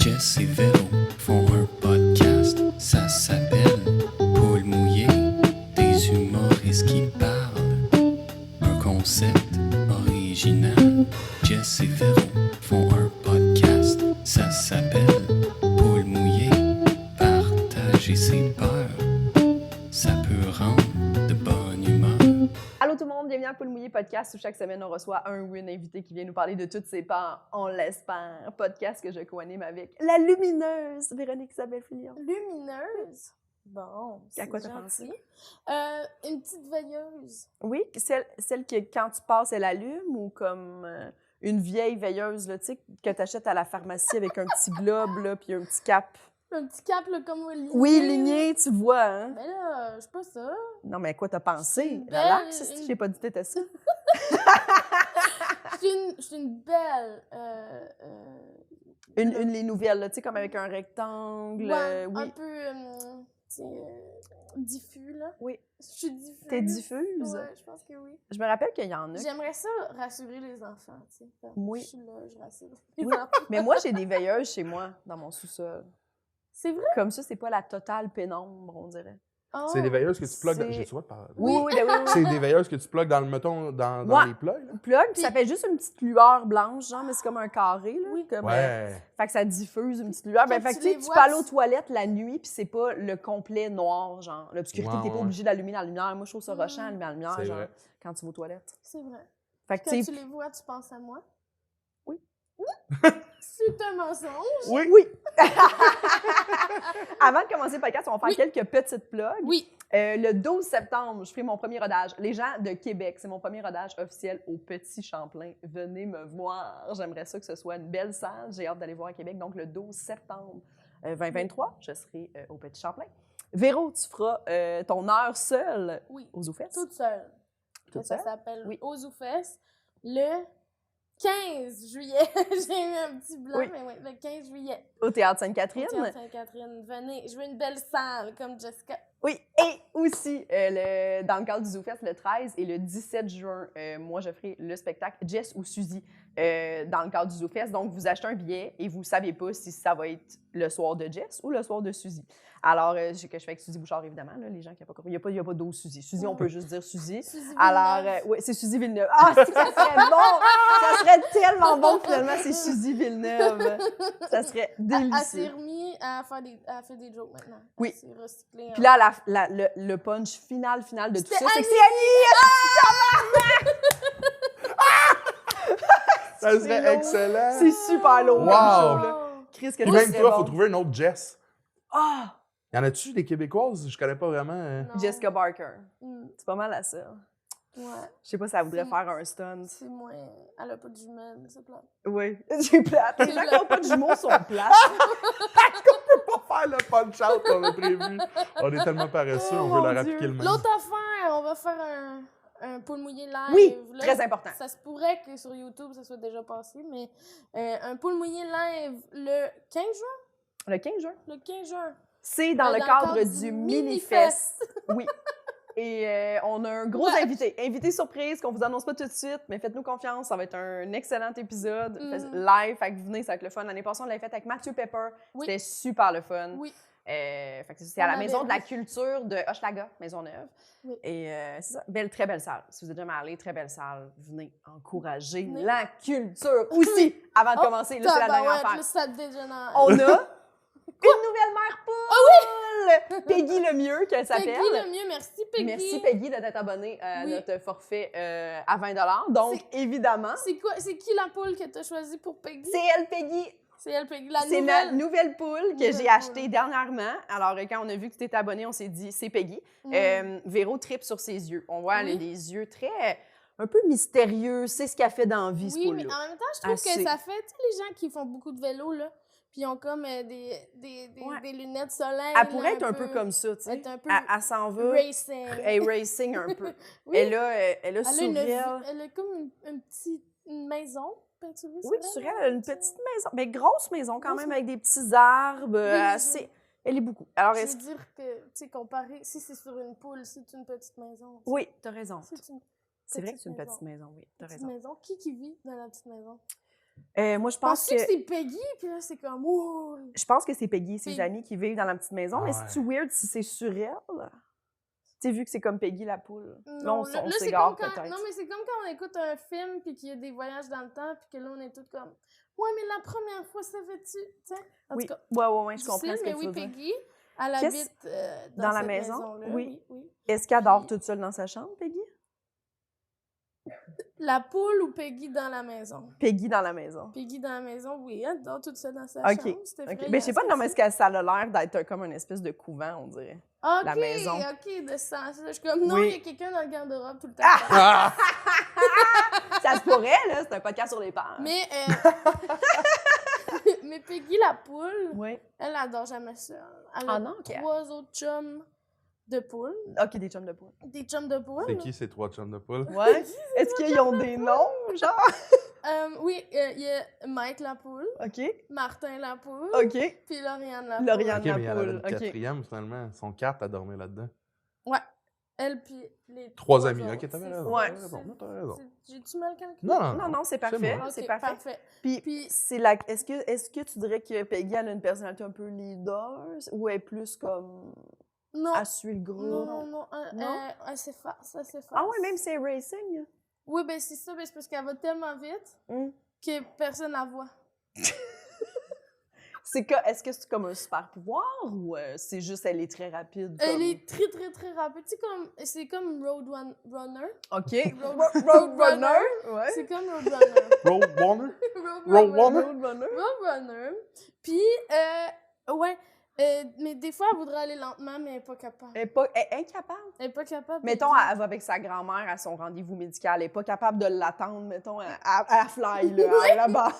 Jess et Véro font un podcast, ça s'appelle Poule mouillée, des humoristes qui parlent. Un concept original. Jess et Véro font un podcast, ça s'appelle Poule mouillée, partager ses peurs, ça peut rendre de bonne humeur. Allô tout le monde, bienvenue à Poule mouillée podcast où chaque semaine on reçoit un ou une invité qui vient nous parler de toutes ses peurs, on l'espère. Podcast que je co-anime avec la lumineuse Véronique Isabelle Fillon. Lumineuse? Bon, c'est À quoi t'as gentil. pensé? Une petite veilleuse. Oui, celle que quand tu passes elle allume ou comme une vieille veilleuse là, tu sais, que tu achètes à la pharmacie avec un petit globe là, puis un petit cap. Un petit cap, là, comme ligné. Oui, ligné, tu vois, hein? Mais là, je sais pas ça. Non, mais à quoi t'as pensé? Une belle- Relax, si j'ai pas dit que t'étais ça. Je suis une belle... Une les nouvelles, là, tu sais, comme avec un rectangle. ouais, Oui. un peu, tu sais, diffus, là. Oui. Je suis diffuse. T'es diffuse? Ouais, je pense que oui. Je me rappelle qu'il y en a. J'aimerais ça rassurer les enfants, tu sais. Oui. Je suis là, je rassure les Oui. enfants. Mais moi, j'ai des veilleuses chez moi, dans mon sous-sol. C'est vrai? Comme ça, c'est pas la totale pénombre, on dirait. Oh, C'est des veilleuses que tu plugues dans... c'est- J'ai souvent parlé. Oui, oui, ben oui. C'est des veilleuses que tu plugues dans le mettons dans Ouais. les plugs. Là. Plug, puis ça fait juste une petite lueur blanche, genre, mais c'est comme un carré, là. Oui. Comme, Ouais. fait que ça diffuse une petite lueur. Ben, Quand fait que tu tu sais, les tu vois, peux aller aux tu- toilettes la nuit, puis c'est pas le complet noir, genre. L'obscurité, Ouais, t'es pas ouais. obligé d'allumer la lumière. Moi, je trouve ça rushant, allumer la lumière, C'est genre, vrai. quand tu vas aux toilettes. C'est vrai. Fait que, Quand tu tu sais, les vois, tu penses à moi? Oui. C'est un mensonge. Oui. oui! Avant de commencer le podcast, on va faire Oui. quelques petites plugs. Oui. Le 12 septembre, je ferai mon premier rodage. Les gens de Québec, c'est mon premier rodage officiel au Petit Champlain. Venez me voir. J'aimerais ça que ce soit une belle salle. J'ai hâte d'aller voir à Québec. Donc, le 12 septembre 2023, je serai au Petit Champlain. Véro, tu feras ton heure seule Oui. aux Zoufesses. Toute seule. Toute Ça seule? s'appelle Oui. Aux Zoufesses. Le 15 juillet. J'ai eu un petit blanc, Oui. mais oui, le 15 juillet. Au Théâtre Au Sainte-Catherine. Théâtre Sainte-Catherine. Venez. Je veux une belle salle, comme Jessica. Oui, et aussi, dans le cadre du ZooFest, le 13 et le 17 juin, moi, je ferai le spectacle Jess ou Suzy dans le cadre du ZooFest. Donc, vous achetez un billet et vous ne savez pas si ça va être le soir de Jess ou le soir de Suzy. Alors, que je fais avec Suzy Bouchard, évidemment, là, les gens qui n'ont pas compris. Il n'y a pas d'autres Suzy. Suzy, on peut juste dire Suzy. Suzy Alors, Villeneuve. oui, c'est Suzy Villeneuve. Ah, ça serait bon! Ça serait tellement bon, finalement, c'est Suzy Villeneuve. Ça serait Elle délicieux. s'est remise à faire des jokes maintenant. Oui. Elle s'est recyclée. Puis là, le punch final de tout C'était ça, c'est que Annie! Ça C'est serait lourd. excellent. c'est super lourd Wow. comme show, là. Chris, que Puis ça même serait toi, bon. faut trouver une autre Jess. Ah! Y en a-tu des Québécoises? Je connais pas vraiment. Non. Jessica Barker. Mm, C'est pas mal à ça. ouais. Je sais pas si elle voudrait C'est- faire un stunt. C'est moins. Elle a pas de jumelles, c'est plat. Oui. J'ai plate. Les gens qui n'ont pas de jumeaux sont plates. On peut pas faire le punch-out qu'on a prévu. On est tellement paresseux, Oh, on mon veut leur Dieu. appliquer le même. L'autre affaire, on va faire un poule mouillé live. Oui, là. très important. Ça se pourrait que sur YouTube, ça soit déjà passé, mais un poule mouillé live le 15 juin? Le 15 juin. Le 15 juin. C'est dans le cadre du Mini-Fest. Oui. Et on a un gros Ouais. invité. Invité surprise qu'on vous annonce pas tout de suite, mais faites-nous confiance. Ça va être un excellent épisode live. Fait que venez, ça va être le fun. L'année passée, on l'avait fait avec Mathieu Pepper. Oui. C'était super le fun. Oui. Fait que c'est à On la avait Maison de la ri. Culture de Hochelaga, Maisonneuve. Oui. Et c'est ça, très belle salle. Si vous êtes jamais allé, très belle salle. Venez encourager Venez. la culture aussi avant de Oh, commencer. Là, c'est la dernière Tabarouette, affaire. là, ça dégénère. On a une nouvelle mère poule! Peggy Lemieux, qu'elle s'appelle. Peggy le mieux, merci Peggy. Merci Peggy d'être abonnée à Oui. notre forfait à 20 $. Donc, évidemment, C'est qui la poule que t'as choisie pour Peggy? c'est elle, Peggy. C'est elle, Peggy, la C'est nouvelle. ma nouvelle poule que Nouvelle j'ai poule. achetée dernièrement. Alors, quand on a vu que tu étais abonnée, on s'est dit, c'est Peggy. Véro tripe sur ses yeux. On voit, elle a Oui. des yeux très, un peu mystérieux. C'est ce qu'elle fait dans la vie, ce Oui, mais poule-là. en même temps, je trouve Assez. que ça fait, tu sais, les gens qui font beaucoup de vélo, là, puis ils ont comme Ouais. des lunettes soleil. Elle pourrait être un peu comme ça, tu sais. Être un peu Elle s'en va. racing. Elle est racing un peu. Oui. Elle a Elle a, sur une, elle... elle a comme une maison peinturée Oui, sur elle, elle a une petite maison, mais grosse maison quand Grosse même, avec des petits arbres, Oui, assez... Elle est beaucoup. Alors, Je est-ce veux dire que, tu sais, comparé, si c'est sur une poule, c'est une petite maison. Oui, t'as raison. C'est une C'est vrai que petite c'est une petite maison, oui, t'as petite raison. maison. Qui vit dans la petite maison? Moi, je pense Penses-tu que que... c'est Peggy? Puis là, c'est comme, oh! Je pense que c'est Peggy et ses Peggy. amis qui vivent dans la petite maison, Ah mais ouais. c'est-tu weird si c'est sur elle? Tu sais, vu que c'est comme Peggy la poule. Là, on là, c'est s'égare comme quand... peut-être. Non, mais c'est comme quand on écoute un film puis qu'il y a des voyages dans le temps puis que là, on est tous comme, ouais, mais la première fois, ça fait-tu? Tu sais? En Oui, tout cas, ouais, je comprends difficile, ce que mais tu oui, veux dire. Peggy, elle Qu'est-ce- habite dans la cette maison? maison-là. Oui. Oui. Est-ce qu'elle dort Puis- toute seule dans sa chambre, Peggy? La poule ou Peggy dans la maison? Peggy dans la maison. Peggy dans la maison, oui, elle dort toute seule dans sa OK. chambre. C'était OK. effrayant, Mais je sais pas, ce non, mais que est-ce que ça a l'air d'être comme une espèce de couvent, on dirait? OK, la maison. OK, de ce sens-là. Je suis comme, non, Oui. il y a quelqu'un dans le garde-robe tout le temps. Ah! Ça se pourrait, là, c'est un podcast sur les peurs. Mais, mais Peggy la poule, Oui. elle adore jamais seule. Elle Ah a non, OK. 3 autres chums de poule. OK, des chums de poule. Des chums de poule. C'est qui ces 3 chums de poule? Ouais. Est-ce qu'ils ont des noms, genre? Oui, il y a Mike la poule, OK. Martin la poule, OK. puis Lauriane la poule. Lauriane Ok, la mais il y en avait poule. une OK. quatrième finalement. Son 4 à dormir là-dedans. Ouais. Elle puis les 3 amis. autres. Ok, t'avais C'est raison. Ouais. T'as raison. T'as raison. J'ai-tu mal calculé? Non, non, c'est parfait. moi. Ok, C'est parfait. Puis, Puis- c'est la... est-ce que tu dirais que Peggy elle a une personnalité un peu leader ou elle est plus comme Non. à suivre le groupe? Non. Non? Elle s'efface, Ah ouais, même si c'est racing. Oui, ben c'est ça, ben c'est parce qu'elle va tellement vite Hmm. que personne la voit. Est-ce que c'est comme un super pouvoir ou c'est juste elle est très rapide? Elle comme- est très, très, très rapide. Tu sais, c'est comme Roadrunner. OK. Roadrunner. Ouais. C'est comme Roadrunner. Road Warner? Roadrunner. Roadrunner. Roadrunner. Puis, ouais, mais des fois, elle voudrait aller lentement, mais elle n'est pas capable. Elle est incapable. Elle n'est pas capable. Mettons, Peggy. elle va avec sa grand-mère à son rendez-vous médical. Elle est pas capable de l'attendre, mettons, à fly, là, là-bas.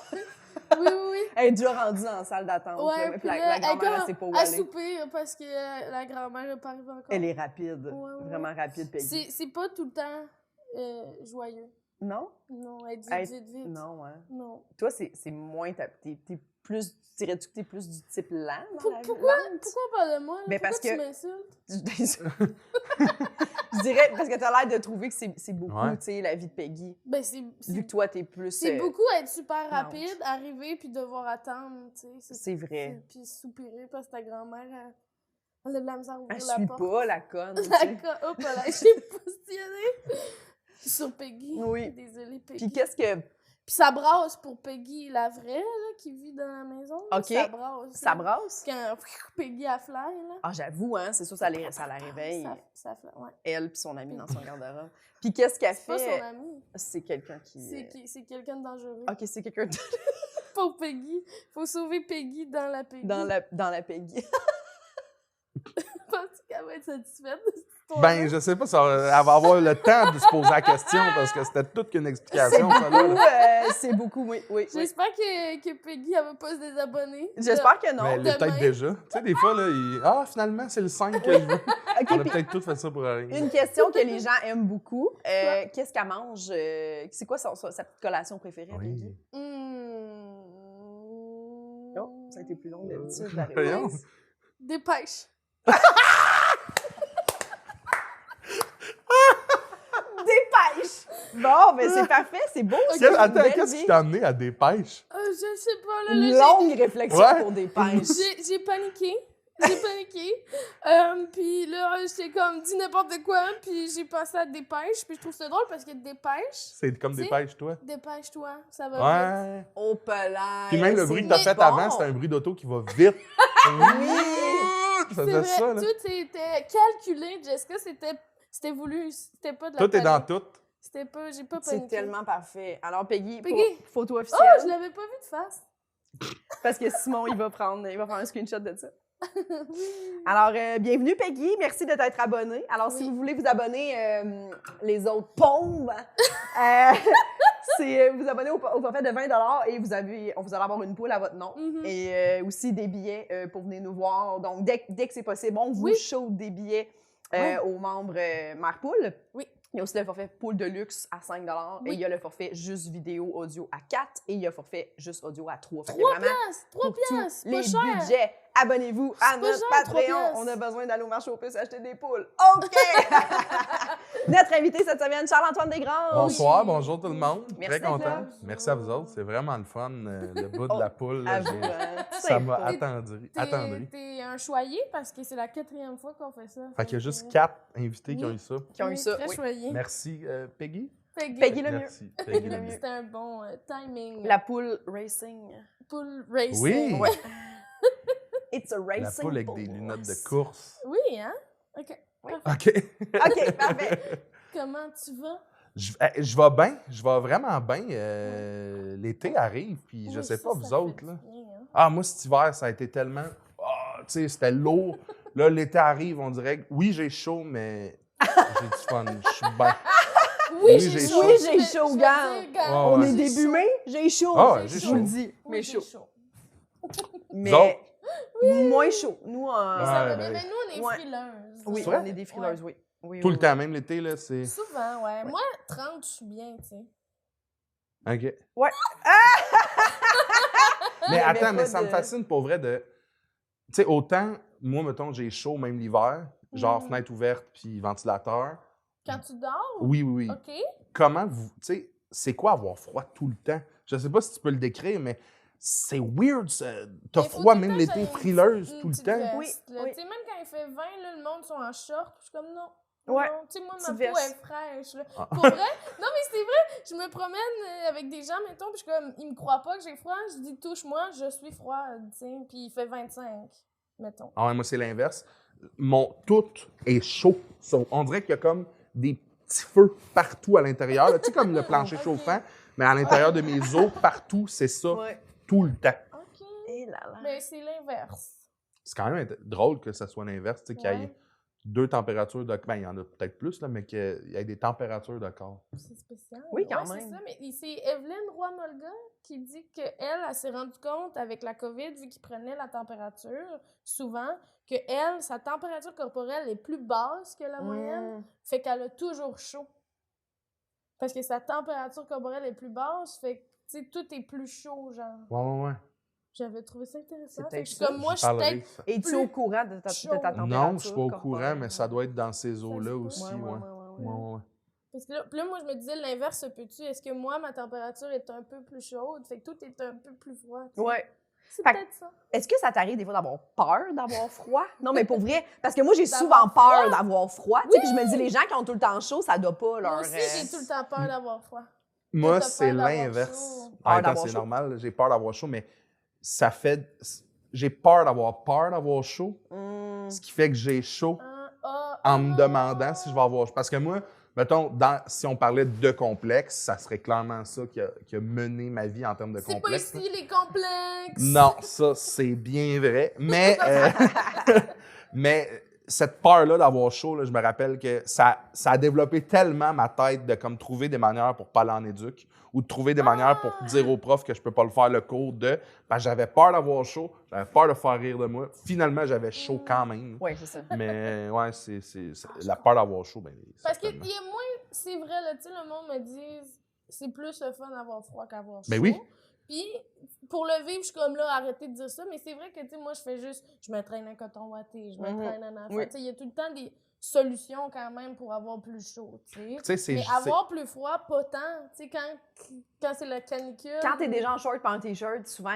Oui. Elle est déjà rendue dans la salle d'attente. Ouais, là, puis puis là, la elle grand-mère, elle sait pas où à aller. soupir parce que la grand-mère n'est pas arrivée encore. Elle est rapide. Ouais. Vraiment rapide, Peggy. C'est pas tout le temps joyeux. Non? Non, elle dit Elle- vite. Non, hein. Non. Toi, c'est moins... T'es plus... Dirais-tu que t'es plus du type lent dans la Pourquoi lente? on parle de moi? Là? Ben, Pourquoi parce tu que- m'insultes? Je dirais, parce que t'as l'air de trouver que c'est beaucoup, Ouais. tu sais, la vie de Peggy. Ben, Vu que toi, t'es plus... c'est beaucoup être super lente. rapide, arriver puis devoir attendre, tu sais. C'est vrai. Puis soupirer parce que ta grand-mère, elle a de la misère à ouvrir Elle la suit porte. pas, la conne. tu sais. D'accord, hop là, j'ai postillonné. Sur Peggy. Oui. Désolée, Peggy. Puis qu'est-ce que... Puis ça brasse pour Peggy, la vraie, là, qui vit dans la maison. là. OK. Ça brasse. Ça là. brasse? Quand Peggy a fly, là. Ah, j'avoue, hein, c'est sûr, ça la réveille, Ça fly, ouais. elle puis son ami dans son garde-robe. Puis qu'est-ce qu'elle C'est pas son fait? ami. C'est quelqu'un qui... C'est quelqu'un de dangereux. OK, c'est quelqu'un de- Pour Peggy. Faut sauver Peggy dans la Peggy. dans la Peggy. Penses-tu qu'elle va être satisfaite de cette histoire? Ben, je sais pas, elle va avoir le temps de se poser la question parce que c'était toute qu'une explication, ça là. C'est beaucoup, oui. J'espère que Peggy, elle va pas se désabonner. J'espère que non. Mais elle est demain. peut-être déjà. Tu sais, des fois, là, finalement, c'est le 5 que je veux. OK, On a puis peut-être tout fait ça pour rien. une question que les gens aiment beaucoup. Quoi? Qu'est-ce qu'elle mange? C'est quoi sa petite collation préférée, Peggy? Oui. Oh, ça a été plus long que d'habitude, la Voyons. réponse. Des pêches. Des pêches! Bon, ben c'est parfait, c'est beau. ça, une Attends, belle qu'est-ce vie. qui t'a amené à des pêches? Je sais pas, là. Une là, longue réflexion Ouais. pour des pêches. j'ai paniqué. Puis là, j'étais comme dit n'importe quoi, puis j'ai pensé à des pêches, puis je trouve ça drôle parce que des pêches, C'est comme des Tu sais, pêches, toi? dépêche-toi, ça va vite. Ouais. Au pelage. Puis même le bruit que t'as fait avant, c'était un bruit d'auto qui va vite. Tu C'est faisais vrai, ça, là. tout était calculé, Jessica, c'était voulu, c'était pas de la Tout est dans panique. tout. C'était pas, j'ai pas C'est paniqué. tellement parfait. Alors, Peggy, Peggy. photo Oh, officielle. je l'avais pas vu de face. Parce que Simon, il va prendre un screenshot de ça. Alors, bienvenue, Peggy. Merci de t'être abonnée. Alors, si Oui. vous voulez vous abonner, les autres pauvres, c'est vous abonner au forfait de 20 et vous allez avoir une poule à votre nom. Mhm. Et aussi des billets pour venir nous voir. Donc, dès que c'est possible, on vous Oui. shoot des billets Ouais. aux membres Mère Poule. Oui. Il y a aussi le forfait poule de luxe à 5 Oui. et il y a le forfait juste vidéo audio à 4 et il y a le forfait juste audio à 3. 3 Vraiment, piastres, 3 pour tous piastres, les pas cher. budgets, abonnez-vous à C'est pas notre cher, 3 Patreon. piastres. On a besoin d'aller au marché aux puces acheter des poules. OK! Notre invité cette semaine, Charles-Antoine Desgranges. Bonsoir, bonjour tout le monde. Merci Très content. d'être là. Merci à vous autres. C'est vraiment le fun, le bout de la poule. là, À vous, ça m'a c'est attendri. T'es un choyé parce que c'est la 4e fois qu'on fait ça. Fait qu'il y a juste 4 invités qui ont Oui. eu ça. Qui ont eu ça, Très oui. choyé. Merci, Peggy. Peggy le mieux. Merci, Peggy le mieux. C'était un bon timing. La poule racing. poule racing. Oui. Ouais. It's a La racing poule avec des lunettes de course. Oui, hein? OK. Oui. Parfait. OK. OK, parfait. Comment tu vas? Je vais bien. Je vais vraiment bien. L'été arrive, puis je Oui, sais ça, pas, ça vous fait autres, du là. bien, hein? Ah, moi, cet hiver, ça a été tellement... tu sais, c'était lourd. Là, l'été arrive, on dirait que oui, j'ai chaud, mais j'ai du fun. Je suis bien. Oui, j'ai j'ai chaud. chaud. Oui, j'ai Je chaud, vais gars. dire, gars. Ouais, On ouais. est début mai, j'ai chaud. Ah, j'ai Je vous le chaud. dis, Oui, mais j'ai chaud. Vous Mais autres? moins chaud. Nous, Mais ça Ouais, va bien. ben, Mais nous, on est ouais. frileuses. oui, C'est vrai? on est des frileuses, oui. Oui, Tout oui, le temps, même l'été, là, c'est... Ouais. Souvent, ouais. Moi, 30, je suis bien, tu sais. OK. Ouais. Mais Il y avait attends, mais pas ça me de- fascine pour vrai de... Tu sais, autant, moi, mettons, j'ai chaud même l'hiver, genre Mm. fenêtre ouverte puis ventilateur. Quand tu dors? Oui, oui, oui. OK. Comment vous... Tu sais, c'est quoi avoir froid tout le temps? Je sais pas si tu peux le décrire, mais c'est weird, ça. T'as Mais faut froid tout le même temps l'été, que j'aille frileuse une tout le petite temps. veste, Oui, là. oui. Tu sais, même quand il fait 20, là, le monde sont en short. Je suis comme non. Ouais. Non. Tu sais, moi, ma Petite peau veste. est fraîche. Là. Ah. Pour vrai? Non, mais c'est vrai. Je me promène avec des gens, mettons, puis je suis comme, ils me croient pas que j'ai froid. Je dis, touche-moi, je suis froide, tu sais. Puis il fait 25, mettons. Ah ouais, moi, c'est l'inverse. Mon tout est chaud. On dirait qu'il y a comme des petits feux partout à l'intérieur. là. Tu sais, comme le plancher Ok. chauffant, mais à l'intérieur de mes os, partout, c'est ça, Ouais. tout le temps. OK. Et là là. Mais c'est l'inverse. C'est quand même drôle que ça soit l'inverse, tu sais, qu'il y ait Ouais. 2 températures de... Ben, il y en a peut-être plus, là, mais qu'il y ait des températures de corps. C'est spécial. Oui, quand Ouais, même. c'est ça. Mais c'est Evelyne Roy-Molga qui dit qu'elle, elle s'est rendue compte avec la COVID, vu qu'il prenait la température, souvent, que elle, sa température corporelle est plus basse que la moyenne, Mm. fait qu'elle a toujours chaud. Parce que sa température corporelle est plus basse, fait que, tu sais, tout est plus chaud, genre. Ouais, ouais, J'avais trouvé ça intéressant. C'est Fait que je suis peut-être comme, moi, ça. je suis peut-être... Es-tu plus au courant de ta chaud. température? Non, je suis pas au courant, corporelle? mais ça doit être dans ces se eaux-là peut. aussi, Ouais, ouais. ouais, ouais, ouais, ouais. Ouais, ouais. Parce que là, puis là, moi, je me disais, l'inverse se peut-tu? Est-ce que moi, ma température est un peu plus chaude? Fait que tout est un peu plus froid, tu sais. Ouais. C'est Fait que- peut-être ça. Est-ce que ça t'arrive des fois d'avoir peur d'avoir froid? Non, mais pour vrai, parce que moi, j'ai D'avoir souvent peur froid? d'avoir froid. Tu sais, puis je me dis, les gens qui ont tout le temps chaud, ça doit pas leur... Moi aussi, j'ai tout le temps peur d'avoir froid. Moi, t'as c'est peur d'avoir l'inverse. chaud. En Peur même temps, d'avoir c'est chaud. normal, j'ai peur d'avoir chaud, mais ça fait... J'ai peur d'avoir chaud, Hmm. ce qui fait que j'ai chaud Ah, en me demandant si je vais avoir chaud. Parce que moi, mettons, si on parlait de complexe, ça serait clairement ça qui a mené ma vie en termes de C'est pas complexe. ici, les complexes! Non, ça, c'est bien vrai. Mais, mais cette peur-là d'avoir chaud, là, je me rappelle que ça a développé tellement ma tête de comme trouver des manières pour pas aller en éduc ou de trouver des manières pour dire au prof que je peux pas le faire le cours parce que j'avais peur d'avoir chaud, j'avais peur de faire rire de moi. Finalement, j'avais chaud quand même. Oui, c'est ça. Mais ouais, c'est la peur d'avoir chaud. Ben, Parce qu'il certainement. y a moins... C'est vrai, là, tu sais, le monde me dit c'est plus le fun d'avoir froid qu'avoir chaud. Ben oui. Puis, pour le vivre, je suis comme là, arrêtez de dire ça, mais c'est vrai que, tu sais, moi, je fais juste... Je me traîne un coton watté, je me Mhm. traîne un enfant. Oui. Tu sais, il y a tout le temps des solutions quand même pour avoir plus chaud, tu sais. Tu sais, c'est Mais avoir plus froid, pas tant. Tu sais, quand c'est la canicule... Quand t'es déjà en short pas en t-shirt, souvent,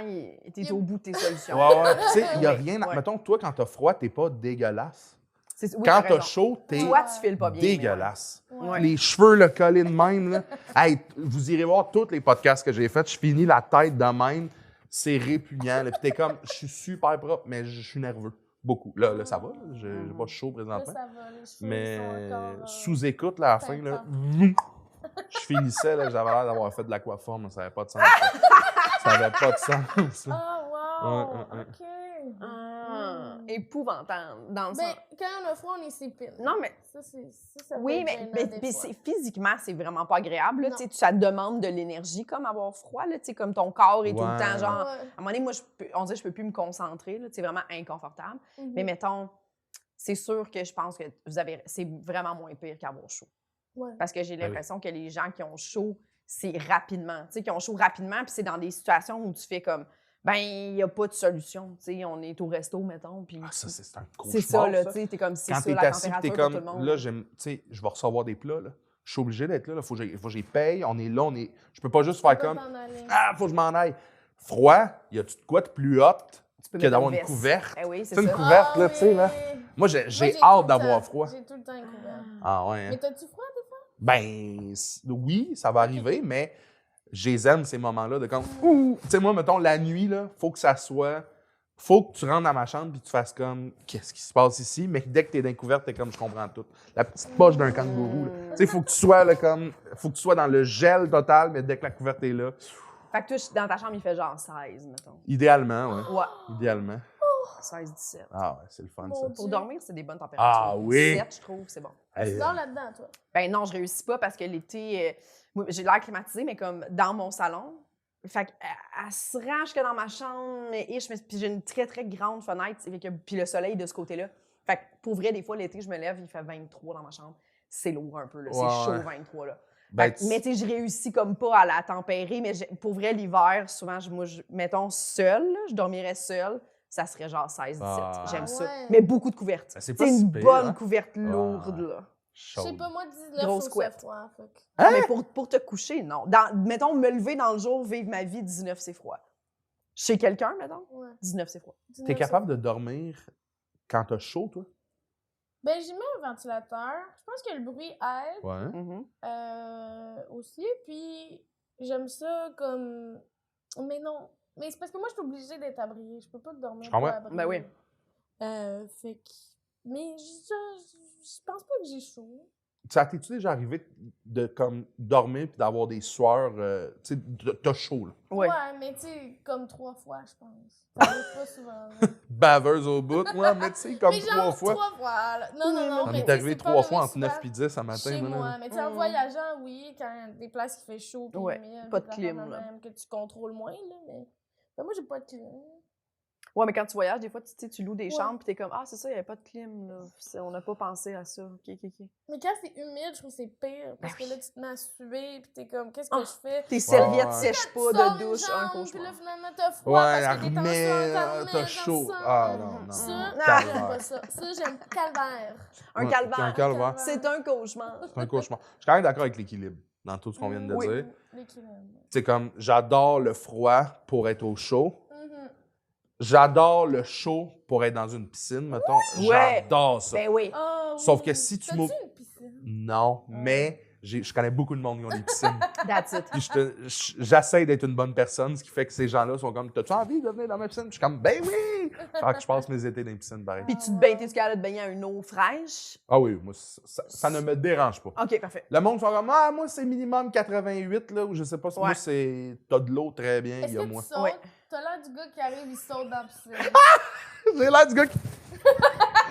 t'es au bout de tes solutions. Ouais, ouais. Tu sais, il n'y a Ouais, rien. ouais. Mettons, toi, quand t'as froid, t'es pas dégueulasse. Oui, Quand t'as t'as raison. chaud, t'es Toi, tu files pas bien. mais ouais. dégueulasse. Ouais. Les cheveux le collés de même. Là. Hey, vous irez voir tous les podcasts que j'ai faits. Je finis la tête de même. C'est répugnant. là. Puis t'es comme, je suis super propre, mais je suis nerveux. Beaucoup. Là ça va. là. J'ai pas chaud Là, présentement. ça va, les cheveux Mais sont encore... sous-écoute, là, à la fin, là, je finissais, là, j'avais l'air d'avoir fait de l'aquaforme. Mais ça n'avait pas de sens. Ça n'avait pas de sens. Ah, wow! Ouais. OK. Ah, Mm. épouvantable, dans le Ben, sens... quand on a froid, on est sépine. Non, mais... Ça, ça peut Oui, être mais, gênant mais- des mais fois. physiquement, c'est vraiment pas agréable. Là, Non. tu sais, ça te demande de l'énergie, comme avoir froid. Là, tu sais, comme ton corps est tout le Ouais. temps, genre... Ouais. À un moment donné, moi, on dirait que je peux plus me concentrer. C'est vraiment inconfortable. Mhm. Mais mettons, c'est sûr que je pense que c'est vraiment moins pire qu'avoir chaud. Ouais. Parce que j'ai Ben oui. l'impression que les gens qui ont chaud, c'est rapidement. Tu sais, qui ont chaud rapidement, puis c'est dans des situations où tu fais comme... Ben, il n'y a pas de solution. Tu sais, on est au resto, mettons, puis Ah, ça, c'est un cauchemar, c'est ça, là, ça. tu sais, t'es comme, c'est Quand ça, t'es la assis, température t'es pour tout le comme, monde. là, tu sais, je vais recevoir des plats, là. Je suis obligé d'être là, là. Faut que j'y paye, on est là, je peux pas juste faire Tu peux comme, t'en aller. faut que je m'en aille. Froid, y a-tu de quoi de plus hot Tu peux que mettre d'avoir une une veste. couverte? Eh oui, c'est C'est une ça. couverte, là, tu sais, là. oui. Moi, Moi, j'ai tout hâte le d'avoir temps- froid. J'ai tout le temps un couvert. Ah ouais, hein? Mais t'as-tu froid des fois? Ben, oui, ça va arriver, mais je les aime, ces moments-là, de comme, ouh! Tu sais, moi, mettons, la nuit, là, faut que ça soit... Faut que tu rentres dans ma chambre puis tu fasses comme, qu'est-ce qui se passe ici? Mais dès que t'es dans les couvertes, t'es comme, je comprends tout. La petite poche d'un kangourou, là. Tu sais, faut que tu sois, là, comme... Faut que tu sois dans le gel total, mais dès que la couverte est là... Fait que toi, dans ta chambre, il fait genre 16, mettons. Idéalement, ouais. Ouais, Idéalement. 16, 17. Ah ouais, c'est le fun, Mon ça. Dieu. Pour dormir, c'est des bonnes températures. Ah oui? 17, je trouve, c'est bon. Hey, Tu dors là-dedans, toi. Ben non, je réussis pas parce que l'été, moi, j'ai l'air climatisé, mais comme dans mon salon. Fait qu'elle se range que dans ma chambre, puis j'ai une très, très grande fenêtre, puis le soleil de ce côté-là. Fait que pour vrai, des fois, l'été, je me lève, il fait 23 dans ma chambre. C'est lourd un peu, là. Ouais, C'est chaud, ouais. 23, là. ben, Fait que- mais tu sais, je réussis comme pas à la tempérer, mais pour vrai, l'hiver, souvent, mettons, seule, là, je dormirais seule, ça serait genre 16, 17. Ah. J'aime ça. Ouais. Mais beaucoup de couvertes. Ben, c'est C'est pas si une pire, bonne hein? couverte lourde, là. Je sais pas, moi, 19, Grosse faut que couette. ça froid. Fait que- Hein? Mais pour te coucher, non. Mettons, me lever dans le jour, vivre ma vie, 19, c'est froid. Chez quelqu'un, mettons, Ouais. 19, c'est froid. 19, T'es c'est capable de dormir quand t'as chaud, toi? Ben, j'y mets un ventilateur. Je pense que le bruit aide Ouais. Mhm. aussi. Puis, j'aime ça comme. Mais non. Mais c'est parce que moi, je suis obligée d'être abriée. Je peux pas dormir Je comprends. pas abriée. Ben oui. Fait que. Mais je pense pas que j'ai chaud. Ça t'es-tu déjà arrivé de comme dormir puis d'avoir des sueurs, tu sais, t'as chaud, là? Ouais. Mais tu sais, comme 3 fois, je pense. Ça arrive pas souvent. là. Baveuse au bout, moi, mais tu sais, comme mais 3 genre, fois. 3 fois. Là. Non, non, non. Ça mais m'est tu sais, arrivé c'est pas 3 fois arrivé entre 9 souvent puis 10 ce matin. chez moi, là. moi. Mais tu sais, en Mm. voyageant, oui, quand des places qui fait chaud, puis Ouais, humide, pas de puis clim, affaires là. même, que tu contrôles moins, là. Mais ben, moi, j'ai pas de clim. Ouais, mais quand tu voyages, des fois, tu sais, tu loues des Ouais. chambres, puis t'es comme, ah, c'est ça, il n'y avait pas de clim, là. On n'a pas pensé à ça. OK. Mais quand c'est humide, je trouve que c'est pire. Parce que là, tu te mets à suer, puis t'es comme, qu'est-ce que Ah, je fais? Tes serviettes ouais. sèchent Tu pas sors de une douche, un jambe, Puis cauchemar. là, finalement, t'as froid Ouais, parce que t'es remets, t'as chaud. Ah non, non. Ça, Ah. j'aime pas ça. Ça, j'aime calvaire. Un Ouais, calvaire. un calvaire. C'est un cauchemar. C'est un cauchemar. Je suis quand même d'accord avec l'équilibre dans tout ce qu'on vient de Oui. dire. L'équilibre. C'est comme, j'adore le froid pour être au chaud. Mhm. J'adore le chaud pour être dans une piscine, mettons. Ouais. J'adore ça. Ben oui. Ah, Sauf oui. que si tu T'as-tu m'ouvres- une piscine? Non, mais je connais beaucoup de monde qui ont des piscines. That's it. Puis j'essaie d'être une bonne personne, ce qui fait que ces gens-là sont comme, t'as-tu envie de venir dans ma piscine? Je suis comme, ben oui! Fait que je passe mes étés dans les piscines, pareil. Puis tu te baignes, t'es capable de te baigner à une eau fraîche? Ah oui, moi, ça ne me dérange pas. OK, parfait. Le monde sont comme, ah, moi, c'est minimum 88, là, ou je sais pas si Ouais. moi, c'est, t'as de l'eau très bien, il Est-ce y a que moi. tu sautes? Ouais. T'as l'air du gars qui arrive, il saute dans la piscine. J'ai l'air du gars qui.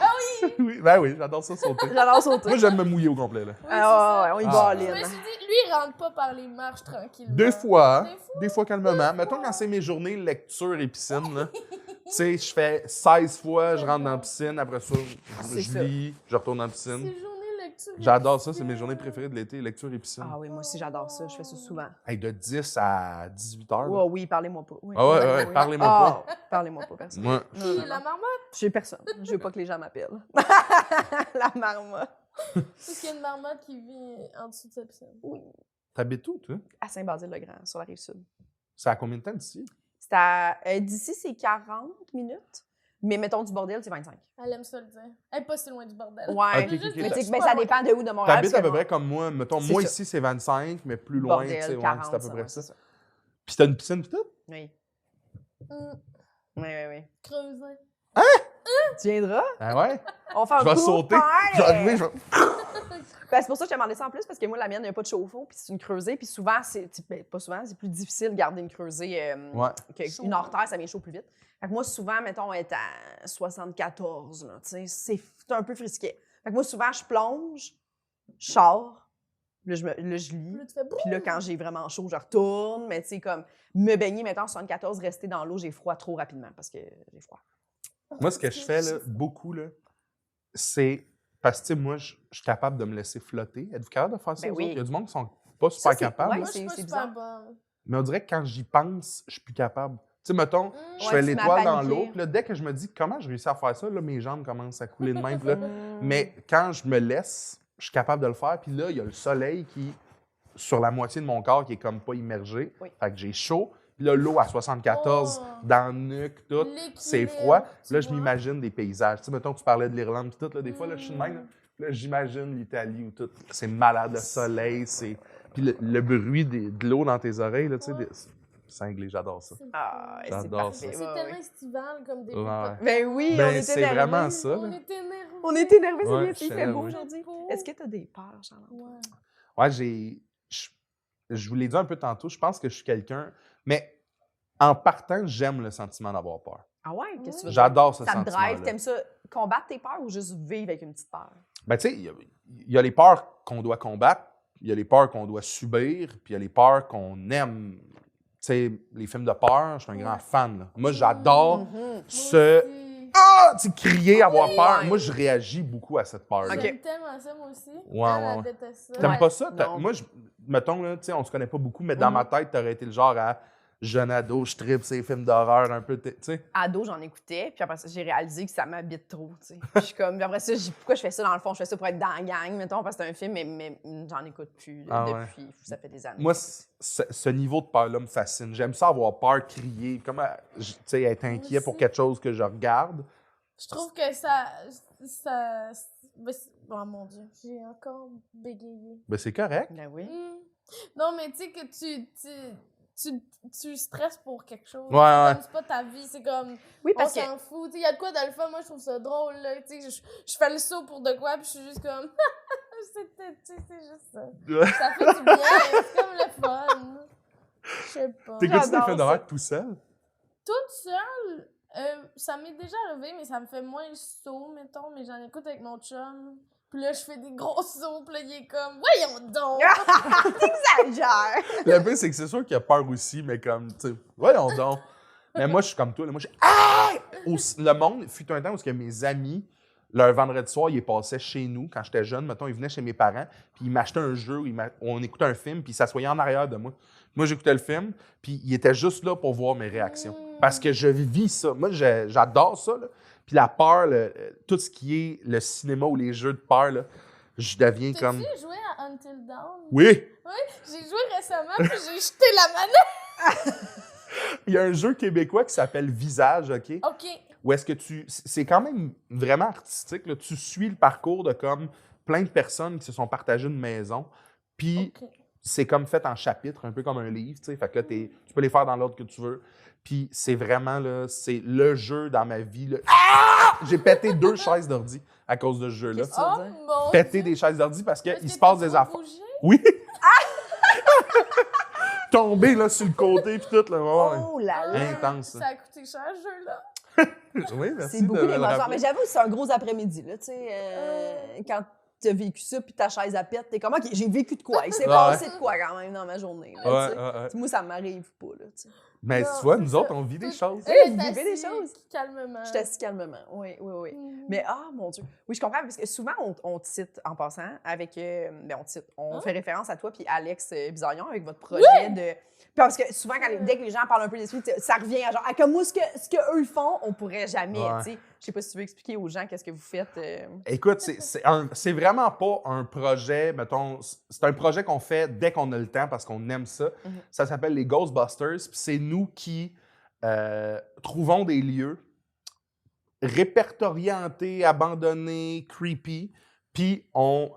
Ah oui! Oui, ben oui, j'adore ça sauter. J'adore sauter. Moi, j'aime me mouiller au complet, là. Oui, Ah, ouais, on y Ah. va, Je me Lynn. suis dit, lui, il rentre pas par les marches tranquillement. Des fois, Des fois. calmement. Mettons quand c'est mes journées lecture et piscine, là. Tu sais, je fais 16 fois, je rentre dans la piscine, après ça, C'est je ça. lis, je retourne dans la piscine. C'est journée lecture. J'adore ça, c'est mes journées préférées de l'été, lecture et piscine. Ah oui, moi aussi, j'adore ça. Je fais ça souvent. Hey, de 10 à 18 heures. là. Ouais, oui, parlez-moi pas. Oui. Ah ouais, Oui, ouais, oui. parlez-moi Ah, parlez-moi pas, personne. Moi, Non, Puis non, la non. marmotte, J'ai personne. Je veux pas que les gens m'appellent. La marmotte. parce qu'il y a une marmotte qui vit en dessous de sa piscine. t'habites où, toi? À Saint-Basile-le-Grand, sur la Rive-Sud. C'est à combien de temps d'ici? D'ici, c'est 40 minutes. Mais mettons du bordel, c'est 25. Elle aime ça le dire. Elle est pas si loin du bordel. Ouais. Ok, ok, Juste ok. dire, Mais tu je sais, suis ben, pas ça loin. dépend de où de Montréal. T'habites à parce peu que près comme moi. Mettons, C'est moi ça. ici, c'est 25, mais plus loin, tu sais, Bordel, ouais, 40, c'est à peu près ouais, ça. c'est ça. Puis t'as une piscine pis tout? Oui. Hum, Oui. creuser. Tu viendras? Ah ouais? On va faire Je un vais coup sauter. Je vais arriver, je vais... Ben, c'est pour ça que je t'ai demandé ça en plus, parce que moi, la mienne, il n'y a pas de chauffe-eau, puis c'est une creusée. Puis souvent, pas souvent, c'est plus difficile de garder une creusée Ouais. qu'une hors terre, ça vient chaud plus vite. Fait que moi, souvent, mettons, être à 74, là, tu sais, c'est un peu frisquet. Fait que moi, souvent, je plonge, je sors, là, je lis. Là, tu fais Puis là, quand j'ai vraiment chaud, je retourne. Mais tu sais, comme me baigner, mettons, à 74, rester dans l'eau, j'ai froid trop rapidement parce que j'ai froid. Moi, ce que je fais, là, beaucoup, là, c'est... Parce que, tu sais, moi, je suis capable de me laisser flotter. Êtes-vous capable de faire ça, Ben vous oui. autres? Il y a du monde qui sont pas super c'est- capables. ouais. là. Moi, je suis pas c'est super bizarre. bonne. Mais on dirait que quand j'y pense, je suis plus capable. Tu sais, mettons, je Ouais, fais tu te mets à l'étoile dans paniquer. l'eau, puis là, dès que je me dis comment je réussis à faire ça, là, mes jambes commencent à couler de même. Puis là, Mm. mais quand je me laisse, je suis capable de le faire. Puis là, il y a le soleil qui, sur la moitié de mon corps, qui est comme pas immergé. Oui. Fait que j'ai chaud. Puis là, l'eau à 74 Oh. dans le nuque, tout, c'est L'équilibre, froid. Puis tu là, je vois. m'imagine des paysages. Tu sais, mettons, tu parlais de l'Irlande, puis tout, là, des fois, là, je suis de même. Là, Puis là, j'imagine l'Italie où tout, c'est malade, le soleil, c'est... Puis le bruit de l'eau dans tes oreilles, là, tu sais, Ouais. cinglé, j'adore ça. Ah, c'est J'adore parfait. C'est ouais, tellement ouais. estival comme des Ouais. Ben oui, on Ben, était c'est nerveux. vraiment ça. On là. est énervés. On était énervés, c'est Ouais, bien, je il fait sais, beau oui. aujourd'hui. Est-ce que tu as des peurs, Charlotte? Ouais. Ouais, je vous l'ai dit un peu tantôt, je pense que je suis quelqu'un, mais en partant, j'aime le sentiment d'avoir peur. Ah ouais? Qu'est-ce que tu veux J'adore dire? ce Ça te drive, sentiment-là. t'aimes ça combattre tes peurs ou juste vivre avec une petite peur? Ben, tu sais, il y a les peurs qu'on doit combattre, il y a les peurs qu'on doit subir, puis il y a les peurs qu'on aime. Tu sais, les films de peur, je suis un grand Ouais. fan. Là. Moi, j'adore Mhm. ce... Moi aussi. Ah! Tu sais, crier, avoir peur. Ouais. Moi, je réagis beaucoup à cette peur-là. Ok. J'aime tellement ça, moi aussi. Ouais, Elle ouais. déteste ça. T'aimes Ouais. pas ça? Non. Moi, mettons, là, tu sais, on se connaît pas beaucoup, mais dans Mhm. ma tête, t'aurais été le genre à jeune ado, je tripe ces films d'horreur un peu, tu sais. Ado, j'en écoutais, puis après ça, j'ai réalisé que ça m'habite trop, tu sais. Puis je suis comme, puis après ça, pourquoi je fais ça dans le fond? Je fais ça pour être dans la gang, mettons, parce que c'est un film, mais j'en écoute plus Ah ouais. depuis, ça fait des années. Moi, ce niveau de peur-là me fascine. J'aime ça avoir peur, crier, comme, tu sais, être inquiet pour aussi. quelque chose que je regarde. Je trouve que ça oh mon Dieu, j'ai encore bégayé. Ben, c'est correct. Ben oui. Non, mais tu sais que tu stresses pour quelque chose. Ouais, ouais. Comme c'est pas ta vie, c'est comme Oui, on parce que s'en fout. Il y a de quoi dans le fun, moi je trouve ça drôle. Là, je fais le saut pour de quoi, puis je suis juste comme. c'est juste ça. Ça fait du bien, c'est comme le fun. Je sais pas. T'écoutes des J'adore films ça. d'horreur tout seul? Toute seule, ça m'est déjà arrivé, mais ça me fait moins saut, mettons, mais j'en écoute avec mon chum. Puis là, je fais des gros sauts, puis là, il est comme, voyons donc! T'exagères! Le pire, c'est que c'est sûr qu'il a peur aussi, mais comme, tu sais, voyons donc. Mais moi, je suis comme toi. Là, moi, je suis. Ah! Le monde, fut un temps où mes amis, leur vendredi soir, ils passaient chez nous quand j'étais jeune. Mettons, ils venaient chez mes parents, puis ils m'achetaient un jeu, on écoutait un film, puis ils s'assoyaient en arrière de moi. Moi, j'écoutais le film, puis ils étaient juste là pour voir mes réactions. Parce que je vis ça. Moi, j'adore ça. Là. Puis la peur, tout ce qui est le cinéma ou les jeux de peur, là, je deviens comme. T'as-tu joué à Until Dawn? Oui! Oui, j'ai joué récemment, puis j'ai jeté la manette. Il y a un jeu québécois qui s'appelle Visage, OK? OK. Où est-ce que c'est quand même vraiment artistique. Là. Tu suis le parcours de comme plein de personnes qui se sont partagées une maison. Puis OK. c'est comme fait en chapitres, un peu comme un livre. Tu sais. Fait que là, tu peux les faire dans l'ordre que tu veux. Puis c'est vraiment, là, c'est le jeu dans ma vie. Là. Ah! J'ai pété 2 chaises d'ordi à cause de ce jeu-là. Qu'est-ce que tu veux Oh dire? mon Péter Dieu. des chaises d'ordi parce Est-ce qu'il que se passe t'as des trop affaires. bougé? Oui! Tomber là, sur le côté, puis tout. Là, ouais. Oh là là! Intense. Ça a coûté cher, ce jeu-là. Oui, merci C'est beaucoup de me le d'émotions. rappeler. Mais j'avoue, c'est un gros après-midi, là, tu sais. Quand t'as vécu ça, puis ta chaise à pète, t'es comme, OK, j'ai vécu de quoi? Il s'est Ouais. passé de quoi quand même dans ma journée, là, Ouais, tu sais. ouais, ouais. Moi, ça m'arrive pas, là, tu sais. Mais Non, tu vois, c'est nous ça. autres, on vit des choses. Oui, Elle vous est vivez des assise choses. Calmement. Je suis assise calmement. Oui, oui, oui. Mais mon Dieu. Oui, je comprends, parce que souvent, on te cite en passant avec. On fait référence à toi puis Alex Bizarillon avec votre projet de. Parce que souvent, dès que les gens parlent un peu d'esprit, ça revient à genre, ah, comme moi, ce que eux font, on pourrait jamais. Ouais. Tu sais, je sais pas si tu veux expliquer aux gens qu'est-ce que vous faites. Écoute, c'est vraiment pas un projet, mettons, c'est un projet qu'on fait dès qu'on a le temps parce qu'on aime ça. Mhm. Ça s'appelle les Ghostbusters, puis c'est nous qui trouvons des lieux répertoriés, abandonnés, creepy, puis on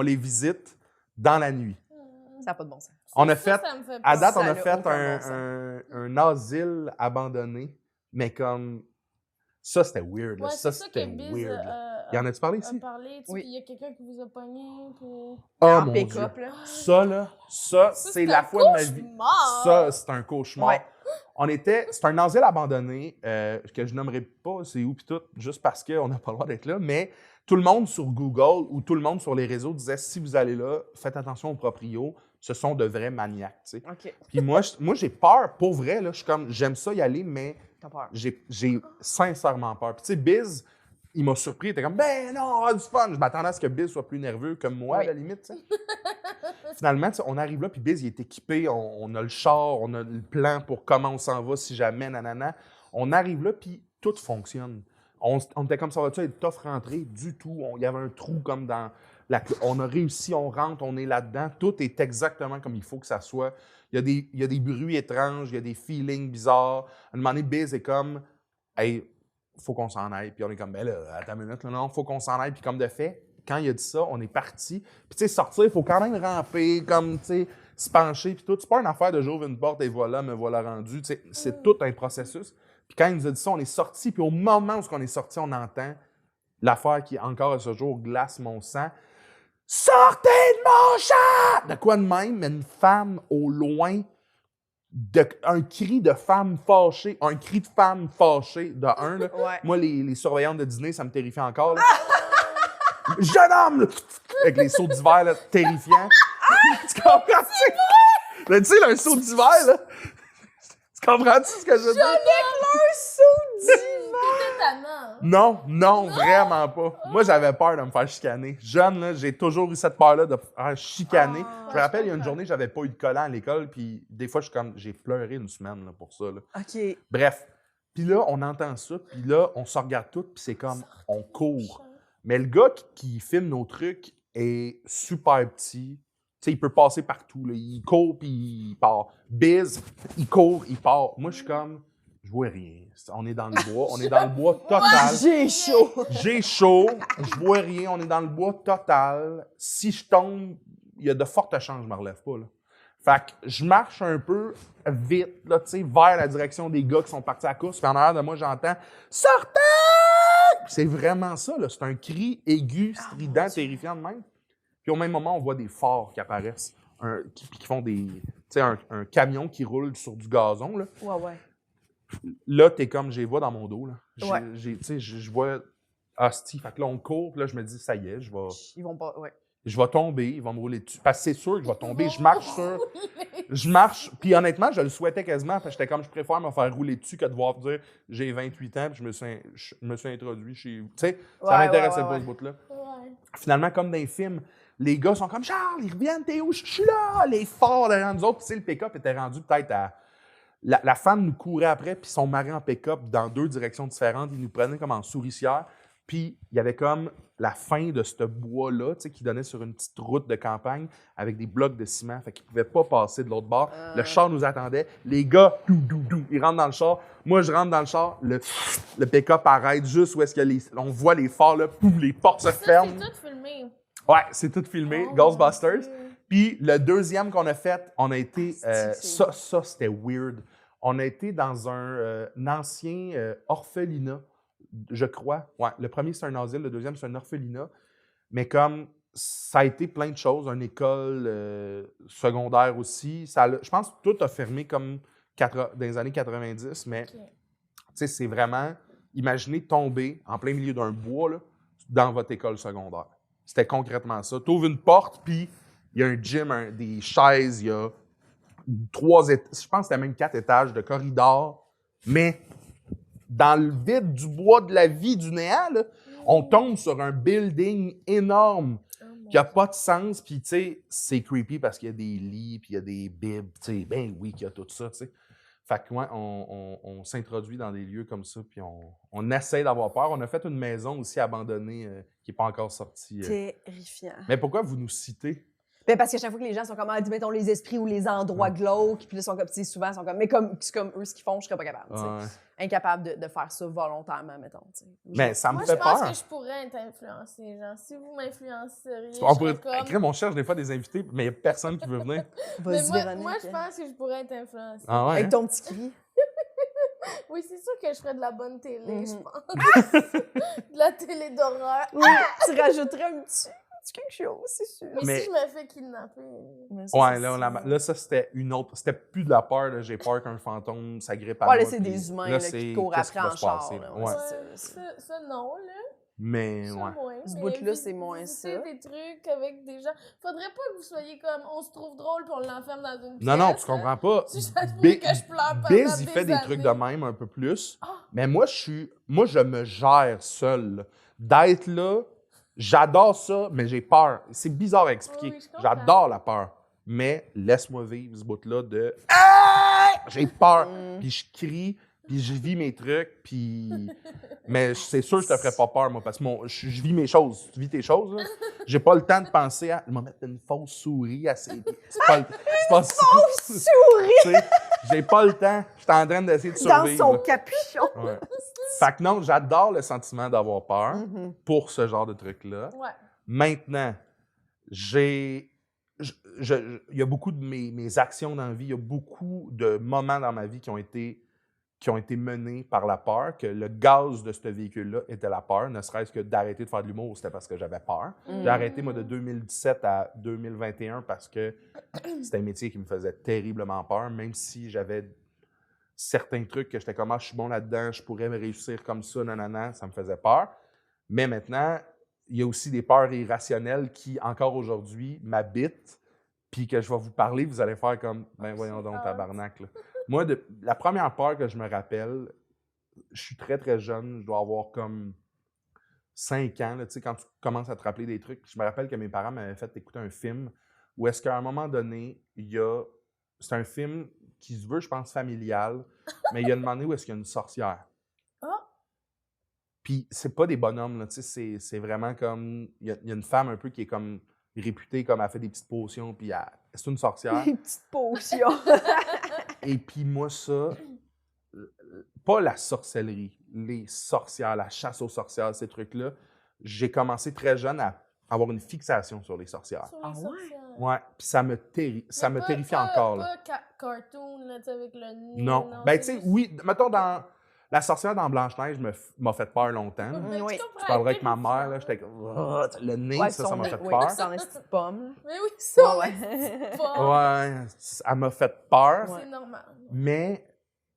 les visite dans la nuit. Ça n'a pas de bon sens. On a Ça, fait, ça me fait à peur. date, on Ça a a fait aucun bon sens. un asile abandonné, mais comme ça, c'était weird. Là. Ouais, Ça, c'est ça que c'était Biz weird. là. a Y en a-tu parlé ici? parlé. Oui. Puis il y a quelqu'un qui vous a pogné. Puis... Oh En mon Dieu. pick-up, là. Ça, là, ça, c'est la fois de ma vie. Ça, c'est un cauchemar. Ouais. C'est un asile abandonné que je nommerai pas c'est où pis tout, juste parce qu'on n'a pas le droit d'être là, mais tout le monde sur Google ou tout le monde sur les réseaux disait si vous allez là, faites attention aux proprios, ce sont de vrais maniaques, tu sais. OK. Puis moi, j'ai peur, pour vrai, là, je suis comme, j'aime ça y aller, mais T'as peur. j'ai sincèrement peur. Puis tu sais, Biz, il m'a surpris, il était comme, ben non, on va du fun. Je m'attendais à ce que Biz soit plus nerveux comme moi, Oui. à la limite, tu sais. Finalement, tu sais, on arrive là, puis Biz, il est équipé, on a le char, on a le plan pour comment on s'en va si jamais, nanana. On arrive là, puis tout fonctionne. On était comme ça, va-tu être tough rentrer? Du tout. Il y avait un trou comme dans on a réussi, on rentre, on est là-dedans. Tout est exactement comme il faut que ça soit. Il y a des bruits étranges, il y a des feelings bizarres. À un moment donné, Biz est comme, hey, faut qu'on s'en aille. Puis on est comme, ben là, attends une minute, là, non, faut qu'on s'en aille. Puis comme de fait, quand il a dit ça, on est parti. Puis tu sais, sortir, il faut quand même ramper, comme, tu sais, se pencher, puis tout. C'est pas une affaire de j'ouvre une porte et voilà, me voilà rendu. Tu sais, c'est tout un processus. Puis quand il nous a dit ça, on est sorti. Puis au moment où on est sorti, on entend l'affaire qui, encore à ce jour, glace mon sang. Sortez de mon champ! De quoi de même, mais une femme au loin, un cri de femme fâchée, un cri de femme fâchée, de un. Là. Ouais. Moi, les surveillantes de dîner, ça me terrifie encore. Là. Jeune homme! Là, avec les sauts d'hiver, là, terrifiants. Tu comprends-tu? Là, tu sais, là, un saut d'hiver, là. Tu comprends-tu ce que je veux dire? Un saut d'hiver! Non, vraiment pas. Moi, j'avais peur de me faire chicaner. Jeune, là, j'ai toujours eu cette peur-là de me faire chicaner. Je me rappelle, il y a une journée, j'avais pas eu de collant à l'école, puis des fois, j'ai pleuré une semaine là, pour ça. Là. OK. Bref. Puis là, on entend ça, puis là, on se regarde tous, puis c'est comme, on court. Mais le gars qui filme nos trucs est super petit. Tu sais, il peut passer partout. Là. Il court, puis il part. Biz, il court, il part. Moi, je suis comme, je vois rien. On est dans le bois. On est dans le bois total. J'ai chaud! J'ai chaud. Je vois rien. On est dans le bois total. Si je tombe, il y a de fortes chances que je me relève pas. Là. Fait que je marche un peu vite, là, tu sais, vers la direction des gars qui sont partis à la course. Puis en arrière de moi, j'entends « Sortez! » C'est vraiment ça, là. C'est un cri aigu, strident, terrifiant de même. Puis au même moment, on voit des phares qui apparaissent, qui font des... Tu sais, un camion qui roule sur du gazon, là. Ouais. Là, t'es comme, je les vois dans mon dos, là. Ouais. Tu sais, je vois... Hostie. Fait que là, on court, puis là, je me dis, ça y est, Ils vont pas... Ouais. je vais tomber, ils vont me rouler dessus. Parce que c'est sûr que je vais tomber. Je marche, puis honnêtement, je le souhaitais quasiment, parce que j'étais comme, je préfère me faire rouler dessus que de devoir dire, j'ai 28 ans, puis je me suis introduit chez... Tu sais, ça m'intéressait pas, ce bout-là. Ouais. Finalement, comme dans les films, les gars sont comme, Charles, ils reviennent, t'es où? Je suis là! Les forts derrière nous autres. Puis tu sais, le pick-up était rendu peut-être à... La femme nous courait après, puis son mari en pick-up dans 2 directions différentes. Ils nous prenaient comme en souricière. Puis il y avait comme la fin de ce bois-là, tu sais, qui donnait sur une petite route de campagne avec des blocs de ciment. Fait qu'ils ne pouvaient pas passer de l'autre bord. Le char nous attendait. Les gars, ils rentrent dans le char. Moi, je rentre dans le char. Le pick-up arrête juste où est-ce que on voit les phares, là, pouf, les portes se ferment. C'est tout filmé. Ouais, c'est tout filmé. Oh, Ghostbusters. mon Dieu. Puis le deuxième qu'on a fait, on a été... c'est- ça, c'était weird. On a été dans un ancien orphelinat, je crois. Ouais, le premier, c'est un asile. Le deuxième, c'est un orphelinat. Mais comme ça a été plein de choses, une école secondaire aussi. Je pense que tout a fermé comme dans les années 90, mais Ok. tu sais, c'est vraiment... Imaginez tomber en plein milieu d'un bois là, dans votre école secondaire. C'était concrètement ça. Tu ouvres une porte, puis il y a un gym, des chaises, il y a 3 étages, je pense que c'était même 4 étages de corridor, mais dans le vide du bois de la vie du néant, là, on tombe sur un building énorme qui n'a pas de sens, puis tu sais, c'est creepy parce qu'il y a des lits, puis il y a des bibs, tu sais, ben oui qu'il y a tout ça, tu sais. Fait que, ouais, on s'introduit dans des lieux comme ça, puis on essaie d'avoir peur. On a fait une maison aussi abandonnée qui n'est pas encore sortie. Terrifiant. Mais pourquoi vous nous citez? Ben parce qu'à chaque fois que les gens sont comme, mettons les esprits ou les endroits glauques, puis là, sont comme, tu sais, souvent, sont comme, mais c'est comme eux ce qu'ils font, je serais pas capable, tu sais. Ouais. Incapable de faire ça volontairement, mettons, tu sais. Mais ça me Moi, fait je pense peur. que je pourrais être influencée. Genre, si vous m'influenceriez, On je pourrait serais comme... écrire, on cherche des fois des invités, mais il n'y a personne qui veut venir. Mais Vas-y, moi, Véronique. moi, je pense que je pourrais être influencée. Ah ouais? Avec hein? ton petit cri. Oui, c'est sûr que je ferais de la bonne télé, je Mhm. pense. De la télé d'horreur. Oui, tu rajouterais un petit quelque chose, c'est sûr. Mais si je me fais kidnapper... Mais ça, Ouais, c'est là, ça, c'était une autre. C'était plus de la peur, là. J'ai peur qu'un fantôme s'agrippe à Ouais, moi. là, c'est puis des humains là, là, c'est qui courent qu'est-ce après qui va en se char. passer, Là, ouais. ouais, Ouais, c'est ça. ça, non, là. Mais, Ça, ouais. moins. Ce Mais bout-là, c'est moins visiter ça. des trucs avec des gens. Faudrait pas que vous soyez comme on se trouve drôle puis on l'enferme dans une pièce. Non, non, tu là. comprends pas. Si ça se pourrait que je pleure pendant Biz, il des fait des trucs de années. même un peu plus. Ah! Mais moi, je me gère seul. Là. D'être là, j'adore ça, mais j'ai peur. C'est bizarre à expliquer. Oui, je comprends. J'adore la peur. Mais laisse-moi vivre ce bout-là de « Ah! » J'ai peur. Puis je crie, puis je vis mes trucs, puis... Mais c'est sûr que je te ferais pas peur, moi, parce que je vis mes choses. Tu vis tes choses, là? J'ai pas le temps de penser à... Je vais mettre une fausse souris à ses pieds. C'est pas ça. Souris Tu sais, j'ai pas le temps. Je suis en train d'essayer de dans survivre. son là. capuchon. Ouais. Fait que non, j'adore le sentiment d'avoir peur Mhm. pour ce genre de truc-là. Ouais. Maintenant, il y a beaucoup de mes actions dans la vie, il y a beaucoup de moments dans ma vie qui ont été menés par la peur, que le gaz de ce véhicule-là était la peur, ne serait-ce que d'arrêter de faire de l'humour, c'était parce que j'avais peur. J'ai arrêté, moi, de 2017 à 2021 parce que c'était un métier qui me faisait terriblement peur, même si j'avais certains trucs que j'étais comme « Ah, je suis bon là-dedans, je pourrais me réussir comme ça, nanana », ça me faisait peur. Mais maintenant, il y a aussi des peurs irrationnelles qui, encore aujourd'hui, m'habitent, puis que je vais vous parler, vous allez faire comme « Ben voyons donc, tabarnak. » là. Moi, la première peur que je me rappelle, je suis très, très jeune, je dois avoir comme 5 ans, là, tu sais, quand tu commences à te rappeler des trucs. Je me rappelle que mes parents m'avaient fait écouter un film où est-ce qu'à un moment donné, c'est un film qui se veut, je pense, familial, mais il y a une moment donné où est-ce qu'il y a une sorcière. Ah! Puis c'est pas des bonhommes, là, tu sais, c'est vraiment comme... Il y a une femme un peu qui est comme réputée comme elle fait des petites potions, puis c'est une sorcière. Une petite potion. Et puis moi, ça, pas la sorcellerie, les sorcières, la chasse aux sorcières, ces trucs-là, j'ai commencé très jeune à avoir une fixation sur les sorcières. Sur les Ah ouais? sorcières. Ouais, puis ça me terrifie encore, là. Pas cartoon, là, tu sais, avec le nez. Non. Ben, tu c'est sais, juste- oui, mettons, la sorcière dans Blanche-Neige m'a fait peur longtemps. là. Ben, tu Oui. comprends, Je parlerais avec ma terrifiant. mère, là, j'étais comme... Ah, le nez, Ouais, ça m'a fait oui, peur. son esti de pomme. Mais oui, ça, Ouais, c'est ouais. pas. Ouais, elle m'a fait peur, Ouais. C'est normal. mais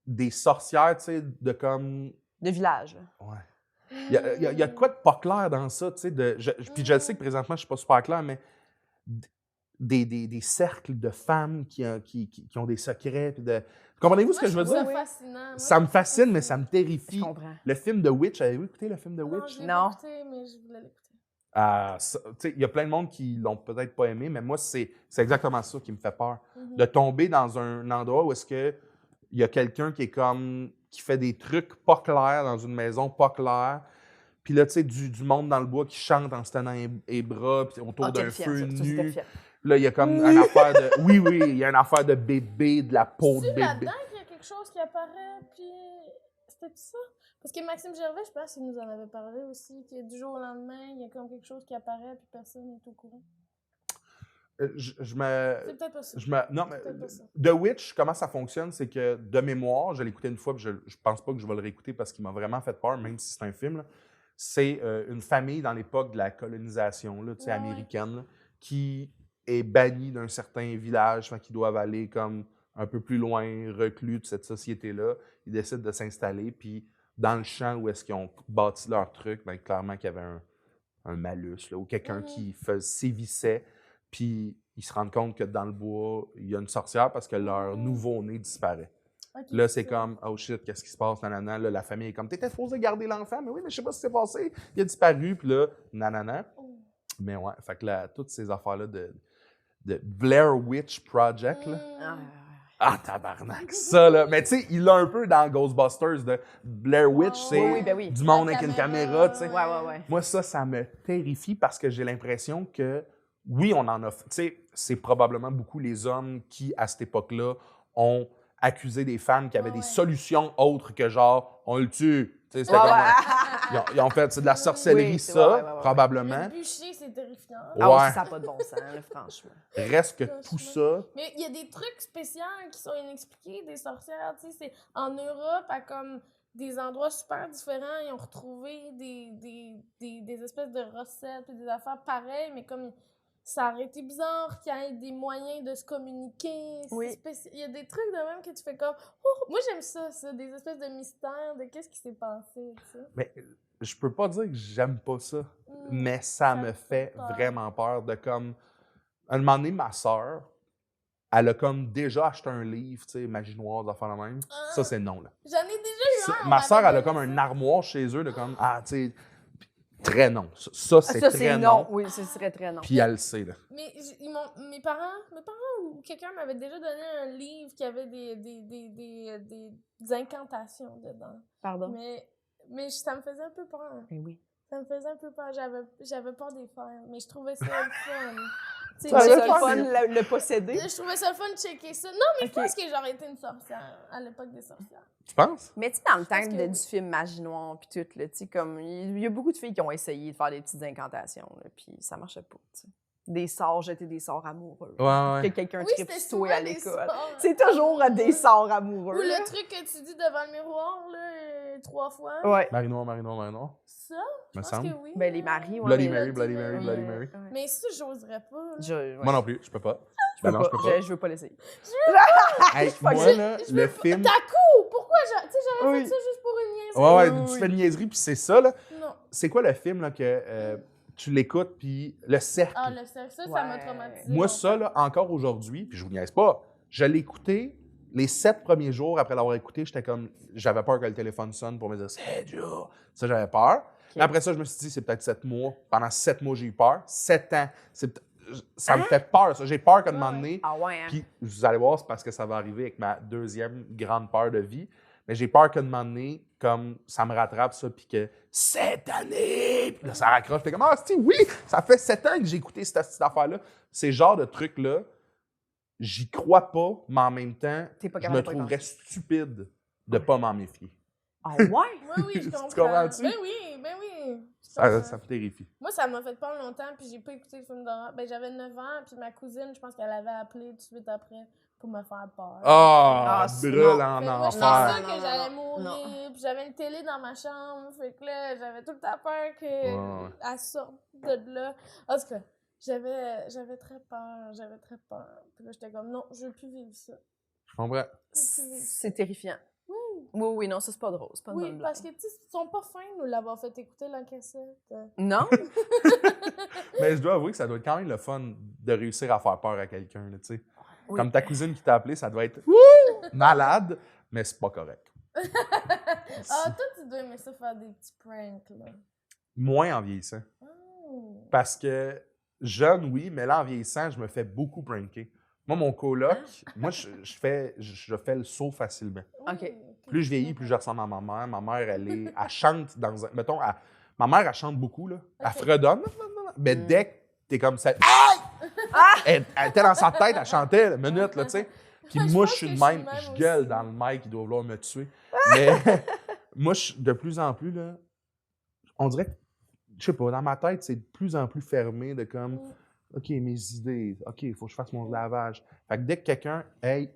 des sorcières, tu sais, de comme... De village. Ouais. Il y a de quoi de pas clair dans ça, tu sais. Puis je le sais que présentement, je suis pas super clair, mais des cercles de femmes qui ont des secrets. Puis comprenez-vous ce que je veux trouve dire? ça fascinant. Moi, Ça me je trouve fascine, mais ça me Je terrifie. comprends. Le film The Witch, avez-vous écouté le film The Non, Witch? je l'ai Non. pas écouté, mais je voulais l'écouter. Tu sais, il y a plein de monde qui l'ont peut-être pas aimé, mais moi, c'est exactement ça qui me fait peur. Mhm. De tomber dans un endroit où est-ce que il y a quelqu'un qui est comme qui fait des trucs pas clairs dans une maison pas claire. Puis là, tu sais, du monde dans le bois qui chante en se tenant les bras puis autour Ah, d'un terrifiant, feu ça. Ça, c'est nu. terrifiant. Là, il y a comme une affaire de... Oui, il y a une affaire de bébé, de la peau de C'est bébé. là-dedans qu'il y a quelque chose qui apparaît, puis c'était ça? Parce que Maxime Gervais, je pense qu'il nous en avait parlé aussi, que du jour au lendemain, il y a comme quelque chose qui apparaît, puis personne n'est au courant. Je me... C'est peut-être pas ça. Non, mais Peut-être pas ça. The Witch, comment ça fonctionne, c'est que de mémoire, je l'ai écouté une fois, puis je pense pas que je vais le réécouter parce qu'il m'a vraiment fait peur, même si c'est un film. Là. C'est une famille dans l'époque de la colonisation là, tu sais, Ouais. américaine là, qui est bannie d'un certain village, qui doivent aller comme un peu plus loin, reclus de cette société-là. Ils décident de s'installer, puis dans le champ où est-ce qu'ils ont bâti leur truc, ben, clairement qu'il y avait un malus là, ou quelqu'un qui sévissait. Puis ils se rendent compte que dans le bois, il y a une sorcière parce que leur nouveau-né disparaît. Ok, Là, c'est comme, oh shit, qu'est-ce qui se passe, nanana. Là, la famille est comme, t'étais supposé garder l'enfant, mais oui, mais je sais pas ce qui s'est passé. Il a disparu, puis là, nanana. Oh. Mais ouais, fait que là, toutes ces affaires-là de Blair Witch Project, là. Ah, Ah, tabarnak, ça, là. Mais tu sais, il l'a un peu dans Ghostbusters de Blair Witch, Oh, c'est oui, ben oui. du monde La avec une caméra, caméra, tu sais. ouais. Moi, ça me terrifie parce que j'ai l'impression que, oui, on en a... Tu sais, c'est probablement beaucoup les hommes qui, à cette époque-là, ont accusé des femmes qui avaient des solutions autres que genre, on le tue. Tu sais, c'était Ouais, comme... ouais. Ils ont fait c'est de la sorcellerie, Oui, c'est ça, ouais. probablement. Le bûcher, c'est terrifiant. Ah Ouais. ouais, ça n'a pas de bon sens, là, franchement. Reste que tout ça... Mais il y a des trucs spéciaux qui sont inexpliqués, des sorcières, tu sais, c'est en Europe, à comme des endroits super différents, ils ont retrouvé des espèces de recettes et des affaires pareilles, mais comme ça aurait été bizarre qu'il y ait des moyens de se communiquer. C'est Oui. Il y a des trucs de même que tu fais comme, oh, moi j'aime ça, des espèces de mystères, de qu'est-ce qui s'est passé, tu sais. Mais je peux pas dire que j'aime pas ça, Mm. mais ça me fait peur. vraiment peur de comme... À un moment donné, ma sœur, elle a comme déjà acheté un livre, tu sais, Magie noire, d'affaires la même. Ça, c'est non, là. J'en ai déjà eu on Ma sœur, m'avait elle a comme donné un ça. armoire chez eux de comme, ah, tu sais, très non. Ça, c'est Ça, très c'est non. non. Oui, ce serait très non. Puis elle le sait, là. Mais mes parents ou quelqu'un m'avait déjà donné un livre qui avait des incantations dedans. Pardon? Mais ça me faisait un peu peur. Mais oui. Ça me faisait un peu peur. J'avais peur des faire, mais je trouvais ça le fun. Tu sais, Ça checker le fun, ça. le posséder. Je trouvais ça le fun de checker ça. Non, mais je pense que j'aurais été une sorcière à l'époque des sorcières. Tu penses? Mais tu sais, dans le temps pense que oui. du film Magie Noire, puis tout, là, tu sais, comme, il y a beaucoup de filles qui ont essayé de faire des petites incantations, là, puis ça marchait pas, tu sais. Des sorts, jeter des sorts amoureux. Ouais. Que quelqu'un Oui, tripe c'était sur toi à souvent des l'école. sorts. C'est toujours des sorts amoureux. Ou là. le truc que tu dis devant le miroir, là, 3 fois. Ouais. Marie-Noire, Marie-Noire, Marie-Noire. Ça, Me je pense semble. que oui. Ben, les maris, ouais. Bloody mais- Mary, Bloody Mary, Ouais. Bloody Mary. Ouais. Mais ça, j'oserais pas. là. Ouais. Moi non plus, je peux pas. Je peux Ben non, je pas. peux pas. Je veux pas l'essayer. Hey, Fuck, moi, là, Je le veux pas- film. T'as coup! Pourquoi tu sais, j'aurais Oui. fait ça juste pour une niaiserie? Ouais, Oui, tu oui. fais une niaiserie, puis c'est ça, là. Non. C'est quoi le film, là, que tu l'écoutes, puis le cercle? Ah, le sexe, ça m'a Ouais. traumatisé. Moi, ça, là, encore aujourd'hui, puis je vous niaise pas, je l'ai écouté les 7 premiers jours après l'avoir écouté, j'étais comme, j'avais peur que le téléphone sonne pour me dire c'est dur. Ça, j'avais peur. Mais après ça, je me suis dit, c'est peut-être 7 mois. Pendant 7 mois, j'ai eu peur. 7 ans. Ça me fait peur, ça. J'ai peur qu'à un moment donné, Ah ouais, hein? puis vous allez voir, c'est parce que ça va arriver avec ma deuxième grande peur de vie. Mais j'ai peur qu'à un moment donné, comme ça me rattrape ça, puis que 7 années, puis là, ça raccroche. Puis comme, ah, oui, ça fait 7 ans que j'ai écouté cette affaire-là. Ces genres de trucs-là, j'y crois pas, mais en même temps, T'es pas je capable me de pas y trouverais penser. stupide de pas m'en méfier. Ah ouais? Oui, je Tu comprends. comprends-tu? Ben oui. Je Ça comprends. me terrifie. Moi, ça m'a fait peur longtemps, puis j'ai pas écouté le film d'horreur. Ben, j'avais 9 ans, puis ma cousine, je pense qu'elle avait appelé tout de suite après pour me faire peur. Ah, Ah, brûle non. en Fait que moi, je enfer. pensais Non, que non, j'allais non, mourir, puis j'avais une télé dans ma chambre, fait que là, j'avais tout le temps peur qu'elle Ouais. sorte de là. En tout cas, j'avais très peur. Puis là, j'étais comme, non, je veux plus vivre ça. Je comprends. Je veux plus vivre ça. C'est terrifiant. Oui, non, ça, c'est pas drôle. C'est pas une Oui, bonne blague. parce que, tu sais, ils sont pas fins de nous l'avoir fait écouter la cassette. Non? Mais je dois avouer que ça doit être quand même le fun de réussir à faire peur à quelqu'un, là, tu sais. Oui. Comme ta cousine qui t'a appelé, ça doit être malade, mais c'est pas correct. Ah, toi, tu dois aimer ça faire des petits pranks, là. Moins en vieillissant. Oh. Parce que jeune, oui, mais là, en vieillissant, je me fais beaucoup pranker. Moi, mon coloc, moi, je fais le saut facilement. OK. Plus je vieillis, plus je ressemble à ma mère. Ma mère, elle chante dans un... Mettons, ma mère, elle chante beaucoup, là. Elle Ok. fredonne. Mais dès que t'es comme ça... Aïe! Elle était dans sa tête, elle chantait, minute, là, tu sais. Puis Je moi, pense je suis que de je suis même, de même je gueule aussi. dans le mic, il doit vouloir me tuer. Mais moi, de plus en plus, là, on dirait que, je sais pas, dans ma tête, c'est de plus en plus fermé de comme... OK, mes idées. OK, il faut que je fasse mon lavage. Fait que dès que quelqu'un, hey,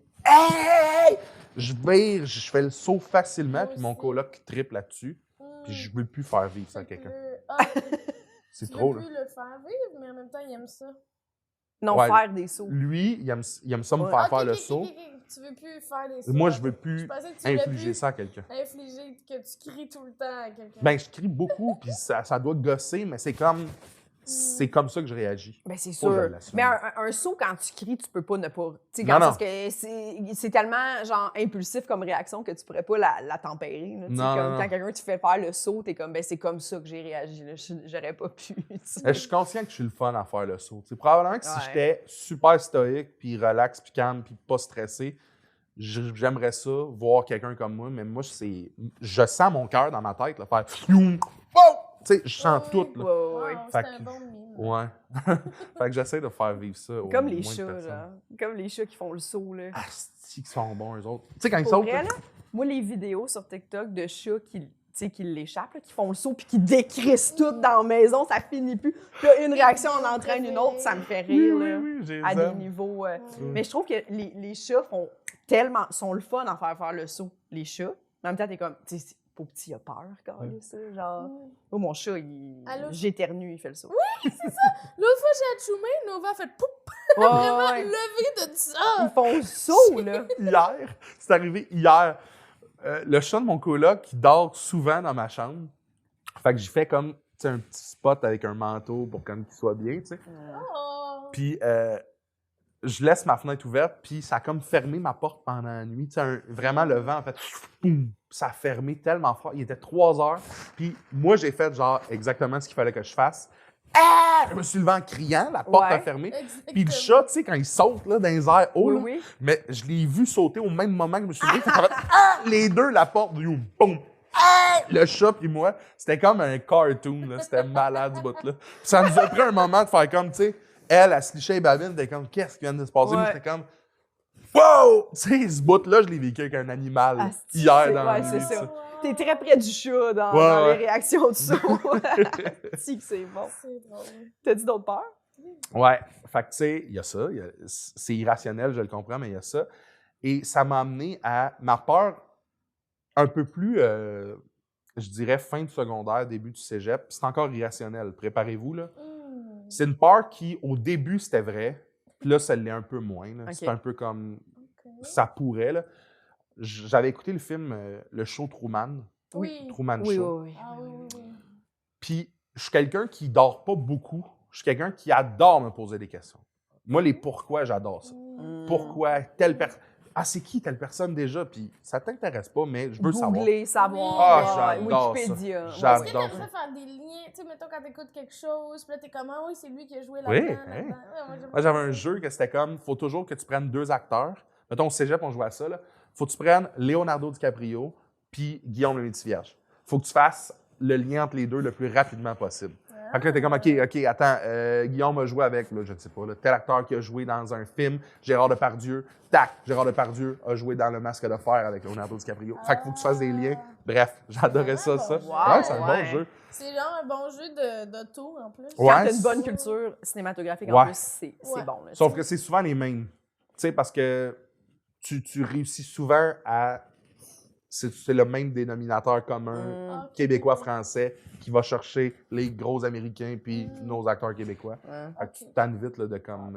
je vire, je fais le saut facilement, Moi puis mon aussi. coloc triple là-dessus, puis je veux plus faire vivre ça à quelqu'un. C'est Tu trop, veux là. plus le faire vivre, mais en même temps, il aime ça. Non, Ouais. faire des sauts. Lui, il aime ça me Ouais. faire Ok, faire le ok, saut. ok. Tu veux plus faire des sauts. Moi, je veux Je plus pensais que tu voulais infliger plus ça à quelqu'un. infliger que tu cries tout le temps à quelqu'un. Ben, je crie beaucoup, puis ça doit gosser, mais c'est comme ça que je réagis. Ben, c'est Faut que je sûr. l'assume. Mais un saut, quand tu cries, tu peux pas ne pas. Tu sais, Non, quand non. parce que c'est tellement, genre, impulsif comme réaction que tu pourrais pas la tempérer. Là, tu sais, Non, comme non, quand non. quelqu'un te fait faire le saut, t'es comme, ben, c'est comme ça que j'ai réagi. Là. J'aurais pas pu. tu sais. Je suis conscient que je suis le fun à faire le saut. T'sais, probablement que si Ouais. j'étais super stoïque, puis relax, puis calme, puis pas stressé, j'aimerais ça, voir quelqu'un comme moi. Mais moi, je sens mon cœur dans ma tête, là, faire Youm! Oh! Tu sais, je sens Oui. tout. Là. Ouais, ouais, Wow, ouais. c'est Fait un que- bon mime. Ouais. Fait que j'essaie de faire vivre ça. au Comme moins les de chats, personnes. genre. Comme les chats qui font le saut, là. Asti qu'ils sont bons, eux autres. Tu sais, quand ils Pour sautent. vrai, là, là, moi, les vidéos sur TikTok de chats qui l'échappent, là, qui font le saut puis qui décrissent tout dans la maison, ça finit plus. Puis là, une réaction en entraîne une autre, ça me fait oui, rire, oui, là, oui, j'ai à les des aime. niveaux. Ouais. Mais je trouve que les chats sont le fun à faire le saut, les chats. Mais en même temps, t'es comme, tu sais, pour petit, il a peur, quand même, ça, genre. Oh, mon chat, Allô? j'éternue, il fait le saut. L'autre fois, j'ai achumé, Nova a fait poup, Ouais, vraiment ouais. levé de ça. Ils font le saut, là. Hier, c'est arrivé hier. Le chat de mon coloc qui dort souvent dans ma chambre. Fait que j'ai fait comme tu sais, un petit spot avec un manteau pour comme qu'il soit bien, tu sais. Oh. Puis je laisse ma fenêtre ouverte, puis ça a comme fermé ma porte pendant la nuit. Tu sais, vraiment le vent, en fait, boum, ça a fermé tellement fort. Il était 3 heures. Puis moi, j'ai fait genre exactement ce qu'il fallait que je fasse. Ah! Je me suis levé en criant, la porte a fermé. Puis le chat, tu sais, quand il saute là, dans les airs hauts, là, Oui. mais je l'ai vu sauter au même moment que je me suis levé. Fait qu'en fait, ah! Les deux, la porte, boum! Ah! Le chat puis moi, c'était comme un cartoon, là. C'était malade, ce bout-là. Puis ça nous a pris un moment de faire comme, tu sais, elle se lichait les babines, elle était comme, qu'est-ce qui vient de se passer? Moi, Ouais. j'étais comme, wow! Tu sais, ce bout-là, je l'ai vécu avec un animal Asti, hier dans la ouais, c'est nuit, ça. tu sais. T'es très près du chat dans, Ouais, dans ouais. les réactions du saut. Si que c'est bon. C'est drôle. T'as dit d'autres peurs? Ouais, fait que tu sais, il y a ça, c'est irrationnel, je le comprends, mais il y a ça. Et ça m'a amené à ma peur un peu plus, je dirais, fin de secondaire, début du cégep. C'est encore irrationnel, préparez-vous, là. C'est une peur qui, au début, c'était vrai, puis là, ça l'est un peu moins. Là. Ok. C'est un peu comme, ça pourrait, là. J'avais écouté le film, le show Truman, Oui. Truman Oui, Show. oui, oui. Ah oui, oui, oui. Puis, je suis quelqu'un qui dort pas beaucoup. Je suis quelqu'un qui adore me poser des questions. Moi, les pourquoi, j'adore ça. Mm. Pourquoi telle personne? Ah, c'est qui telle personne déjà? Puis ça t'intéresse pas, mais je veux savoir. Googler, savoir. Ah, ouais, j'adore Wikipédia. ça. Ouais. J'adore. Est-ce que t'aimerais faire des liens? Tu sais, mettons, quand t'écoutes quelque chose, puis là, t'es comme, ah oui, c'est lui qui a joué Oui, là-dedans. hein. là-dedans. Ouais, Moi, j'avais un jeu que c'était comme, faut toujours que tu prennes 2 acteurs. Mettons, au cégep, on jouait à ça, là. Faut que tu prennes Leonardo DiCaprio puis Guillaume le Métis-Vierge. Faut que tu fasses le lien entre les deux le plus rapidement possible. Fait que là, t'es comme, OK, attends, Guillaume a joué avec, là, je ne sais pas, là, tel acteur qui a joué dans un film, Gérard Depardieu. Tac, Gérard Depardieu a joué dans Le Masque de Fer avec Leonardo DiCaprio. Fait qu'il faut que tu fasses des liens. Bref, j'adorais ça. Wow, Ouais, c'est un ouais. bon jeu. C'est genre un bon jeu d'auto, en plus. Quand Ouais, t'as une bonne c'est- culture cinématographique, Ouais. en plus, c'est Ouais. bon. Là, Sauf tu que c'est souvent les mêmes. Tu sais, parce que tu réussis souvent à... C'est le même dénominateur commun. sais. Ok. Québécois-français qui va chercher les gros Américains puis nos acteurs québécois. Fait que tu tannes vite là, de comme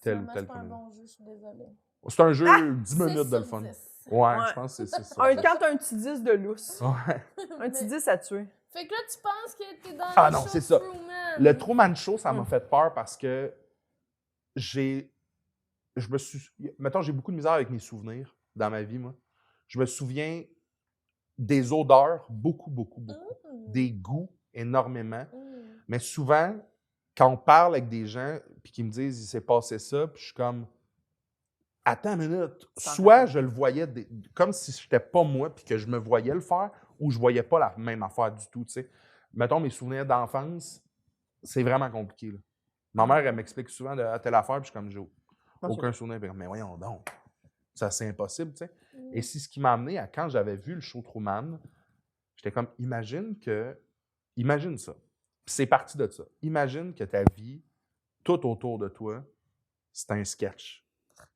tel ou Finalement, tel c'est pas un comédien. bon jeu, je suis désolée. C'est un jeu 10 minutes 6 de le sur fun. 10. Ouais, Ouais. je pense que c'est ça. Quand t'as un petit 10 de lousse, Ouais. un petit 10 à tuer. Fait que là, tu penses que t'es dans Ah le non, show c'est ça. Truman. Le Truman Show, ça m'a fait peur parce que mettons, j'ai beaucoup de misère avec mes souvenirs dans ma vie, moi. Je me souviens des odeurs, beaucoup. Des goûts, énormément. Mais souvent, quand on parle avec des gens puis qu'ils me disent « il s'est passé ça », puis je suis comme « attends une minute ». Soit je le voyais comme si c'était pas moi puis que je me voyais le faire, ou je voyais pas la même affaire du tout, tu sais. Mettons, mes souvenirs d'enfance, c'est vraiment compliqué, là. Ma mère, elle m'explique souvent de telle affaire, puis je suis comme « j'ai aucun souvenir ». Puis, mais voyons donc, ça c'est impossible, tu sais. Et c'est ce qui m'a amené à quand j'avais vu le show Truman, j'étais comme, imagine ça. Puis c'est parti de ça. Imagine que ta vie, tout autour de toi, c'est un sketch.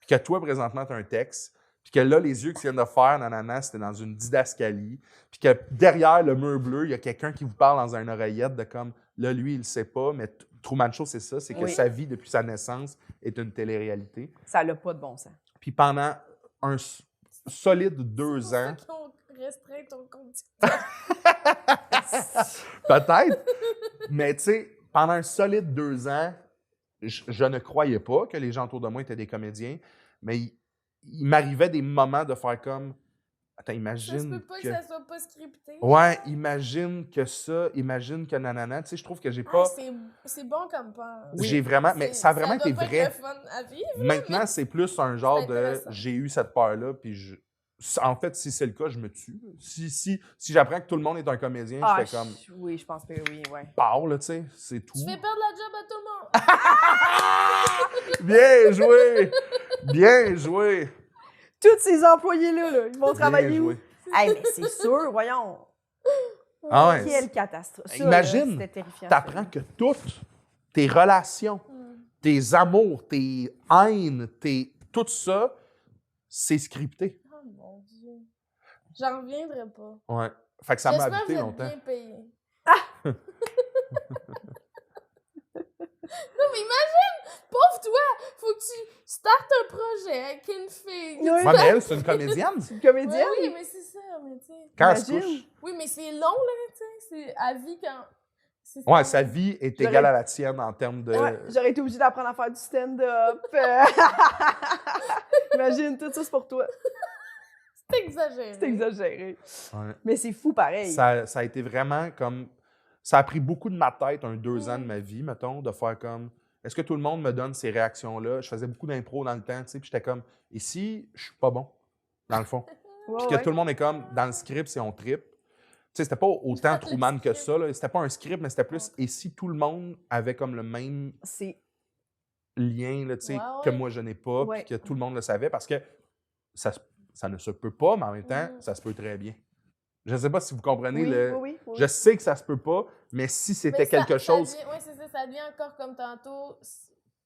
Puis que toi, présentement, tu as un texte, puis que là, les yeux que tu viens de faire, nanana, c'était dans une didascalie, puis que derrière le mur bleu, il y a quelqu'un qui vous parle dans une oreillette de comme, là, lui, il le sait pas, mais Truman Show, c'est ça, c'est que Oui. sa vie, depuis sa naissance, est une télé-réalité. Ça n'a pas de bon sens. Puis pendant un solide 2 C'est ans, pour ça qu'ils ont restreint ton compte TikTok. peut-être, mais tu sais, pendant un solide 2 ans, je ne croyais pas que les gens autour de moi étaient des comédiens, mais il m'arrivait des moments de faire comme, attends, Ça se imagine peut pas que ça soit pas scripté. Ouais, imagine que ça, imagine que nanana, tu sais, je trouve que j'ai Ah, pas... c'est bon comme peur. J'ai vraiment, mais ça a vraiment été doit pas vrai. être le fun à vivre. Maintenant, c'est plus un genre c'est de intéressant. j'ai eu cette peur-là, puis en fait, si c'est le cas, je me tue. Si j'apprends que tout le monde est un comédien, je fais comme Oui, je pense que oui, ouais. pars, là, tu sais, c'est tout. Tu fais perdre la job à tout le monde. Bien joué! Bien joué! Tous ces employés-là, là, ils vont Bien travailler où? joué. Hey, mais c'est sûr, voyons. Ah ouais. Quelle catastrophe. Ça, Imagine, là, c'était terrifiant. t'apprends que toutes tes relations, tes amours, tes haines, tout ça, c'est scripté. Oh mon Dieu. J'en reviendrai pas. Ouais. Fait que ça m'a J'espère que habité vous êtes longtemps. bien payé. Non, mais imagine, pauvre toi, faut que tu startes un projet avec une fille. Oui. Ouais, mais elle, c'est une comédienne. Une Ouais, comédienne? oui, mais c'est ça, mais tu sais. Quand elle se Imagine. couche. Oui, mais c'est long, là, tu sais. C'est à vie quand. c'est Ouais, ça. sa vie est J'aurais- égale à la tienne en termes de. Ouais, j'aurais été obligée d'apprendre à faire du stand-up. Imagine, tout ça, c'est pour toi. C'est exagéré. C'est exagéré. Ouais. Mais c'est fou pareil. Ça a été vraiment comme... Ça a pris beaucoup de ma tête, 2 ans de ma vie, mettons, de faire comme... Est-ce que tout le monde me donne ces réactions-là? Je faisais beaucoup d'impro dans le temps, tu sais, puis j'étais comme... Et si je suis pas bon, dans le fond? Ouais, Puis que ouais. tout le monde est comme, dans le script, si on trippe. Tu sais, c'était pas autant Truman que ça, là. C'était pas un script, mais c'était plus... Et si tout le monde avait comme le même C'est lien, là, tu sais, Ouais, que ouais. moi, je n'ai pas, Ouais. puis que tout le monde le savait, parce que ça ne se peut pas, mais en même temps, Mm. ça se peut très bien. Je ne sais pas si vous comprenez oui, le... oui, oui. Je sais que ça se peut pas, mais si c'était Mais quelque chose... Oui, c'est ça. Ça devient encore comme tantôt.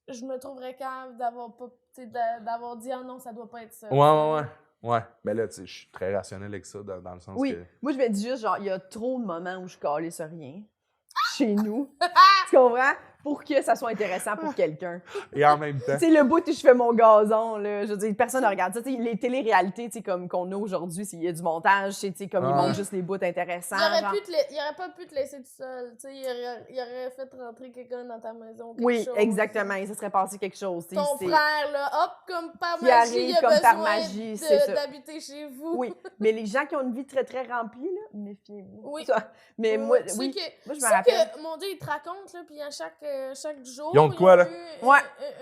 Je me trouverais cave d'avoir pas, d'avoir dit « Ah non, ça doit pas être ça. » Ouais. Ben là, tu sais, je suis très rationnel avec ça, dans le sens Oui, que... moi je vais dire juste, genre, il y a trop de moments où je calais sur rien chez nous. Tu comprends? Pour que ça soit intéressant pour quelqu'un. Et en même temps... Tu sais, le bout où je fais mon gazon, là, je veux dire, personne ne regarde ça. Tu sais, les téléréalités, tu sais, comme qu'on a aujourd'hui, il y a du montage, tu sais, comme ils montrent juste les bouts intéressants. Il genre. aurait pas pu te laisser tout seul. Tu sais, il aurait fait rentrer quelqu'un dans ta maison. Oui, chose. exactement. Il se serait passé quelque chose. tu sais, Ton c'est- frère, là, hop, comme par Qui magie, arrive il a comme par besoin magie, c'est ça. d'habiter chez vous. Oui, mais les gens qui ont une vie très, très remplie, là, méfiez-vous. Oui. Ça. Mais moi, Ceux oui, que- moi, je me ceux rappelle. que, mon Dieu, ils te racontent, là, puis à chaque jour, Ils ont de quoi, là? eu Ouais.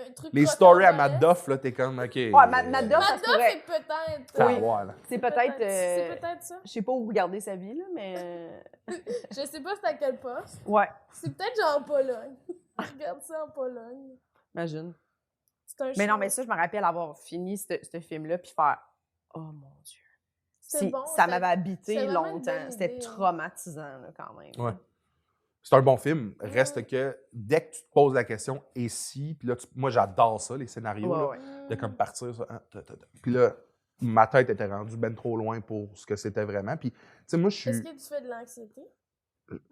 un truc Les croquant stories à dans Matt l'est. Duff, là, t'es comme, OK... Ouais, Matt Duff, ça se Matt Duff pourrait. est peut-être... Ça Oui. va voir, là. C'est peut-être. C'est peut-être ça. Je sais pas où regarder sa vie, là, mais. Je sais pas c'est à quel poste. Ouais, C'est peut-être genre en Pologne. Regarde ça en Pologne. imagine. C'est un Mais non, show. mais ça, je me rappelle avoir fini ce film-là, puis faire oh mon Dieu. C'est bon. Ça m'avait habité c'est vraiment une longtemps. bonne C'était idée, traumatisant, là, quand même. Ouais. C'est un bon film. Reste que, dès que tu te poses la question, et si... Puis là, moi, j'adore ça, les scénarios, Ouais, là, ouais. de comme partir, ça... Puis là, ma tête était rendue ben trop loin pour ce que c'était vraiment. Puis, tu sais, moi, je Est-ce suis... que tu fais de l'anxiété?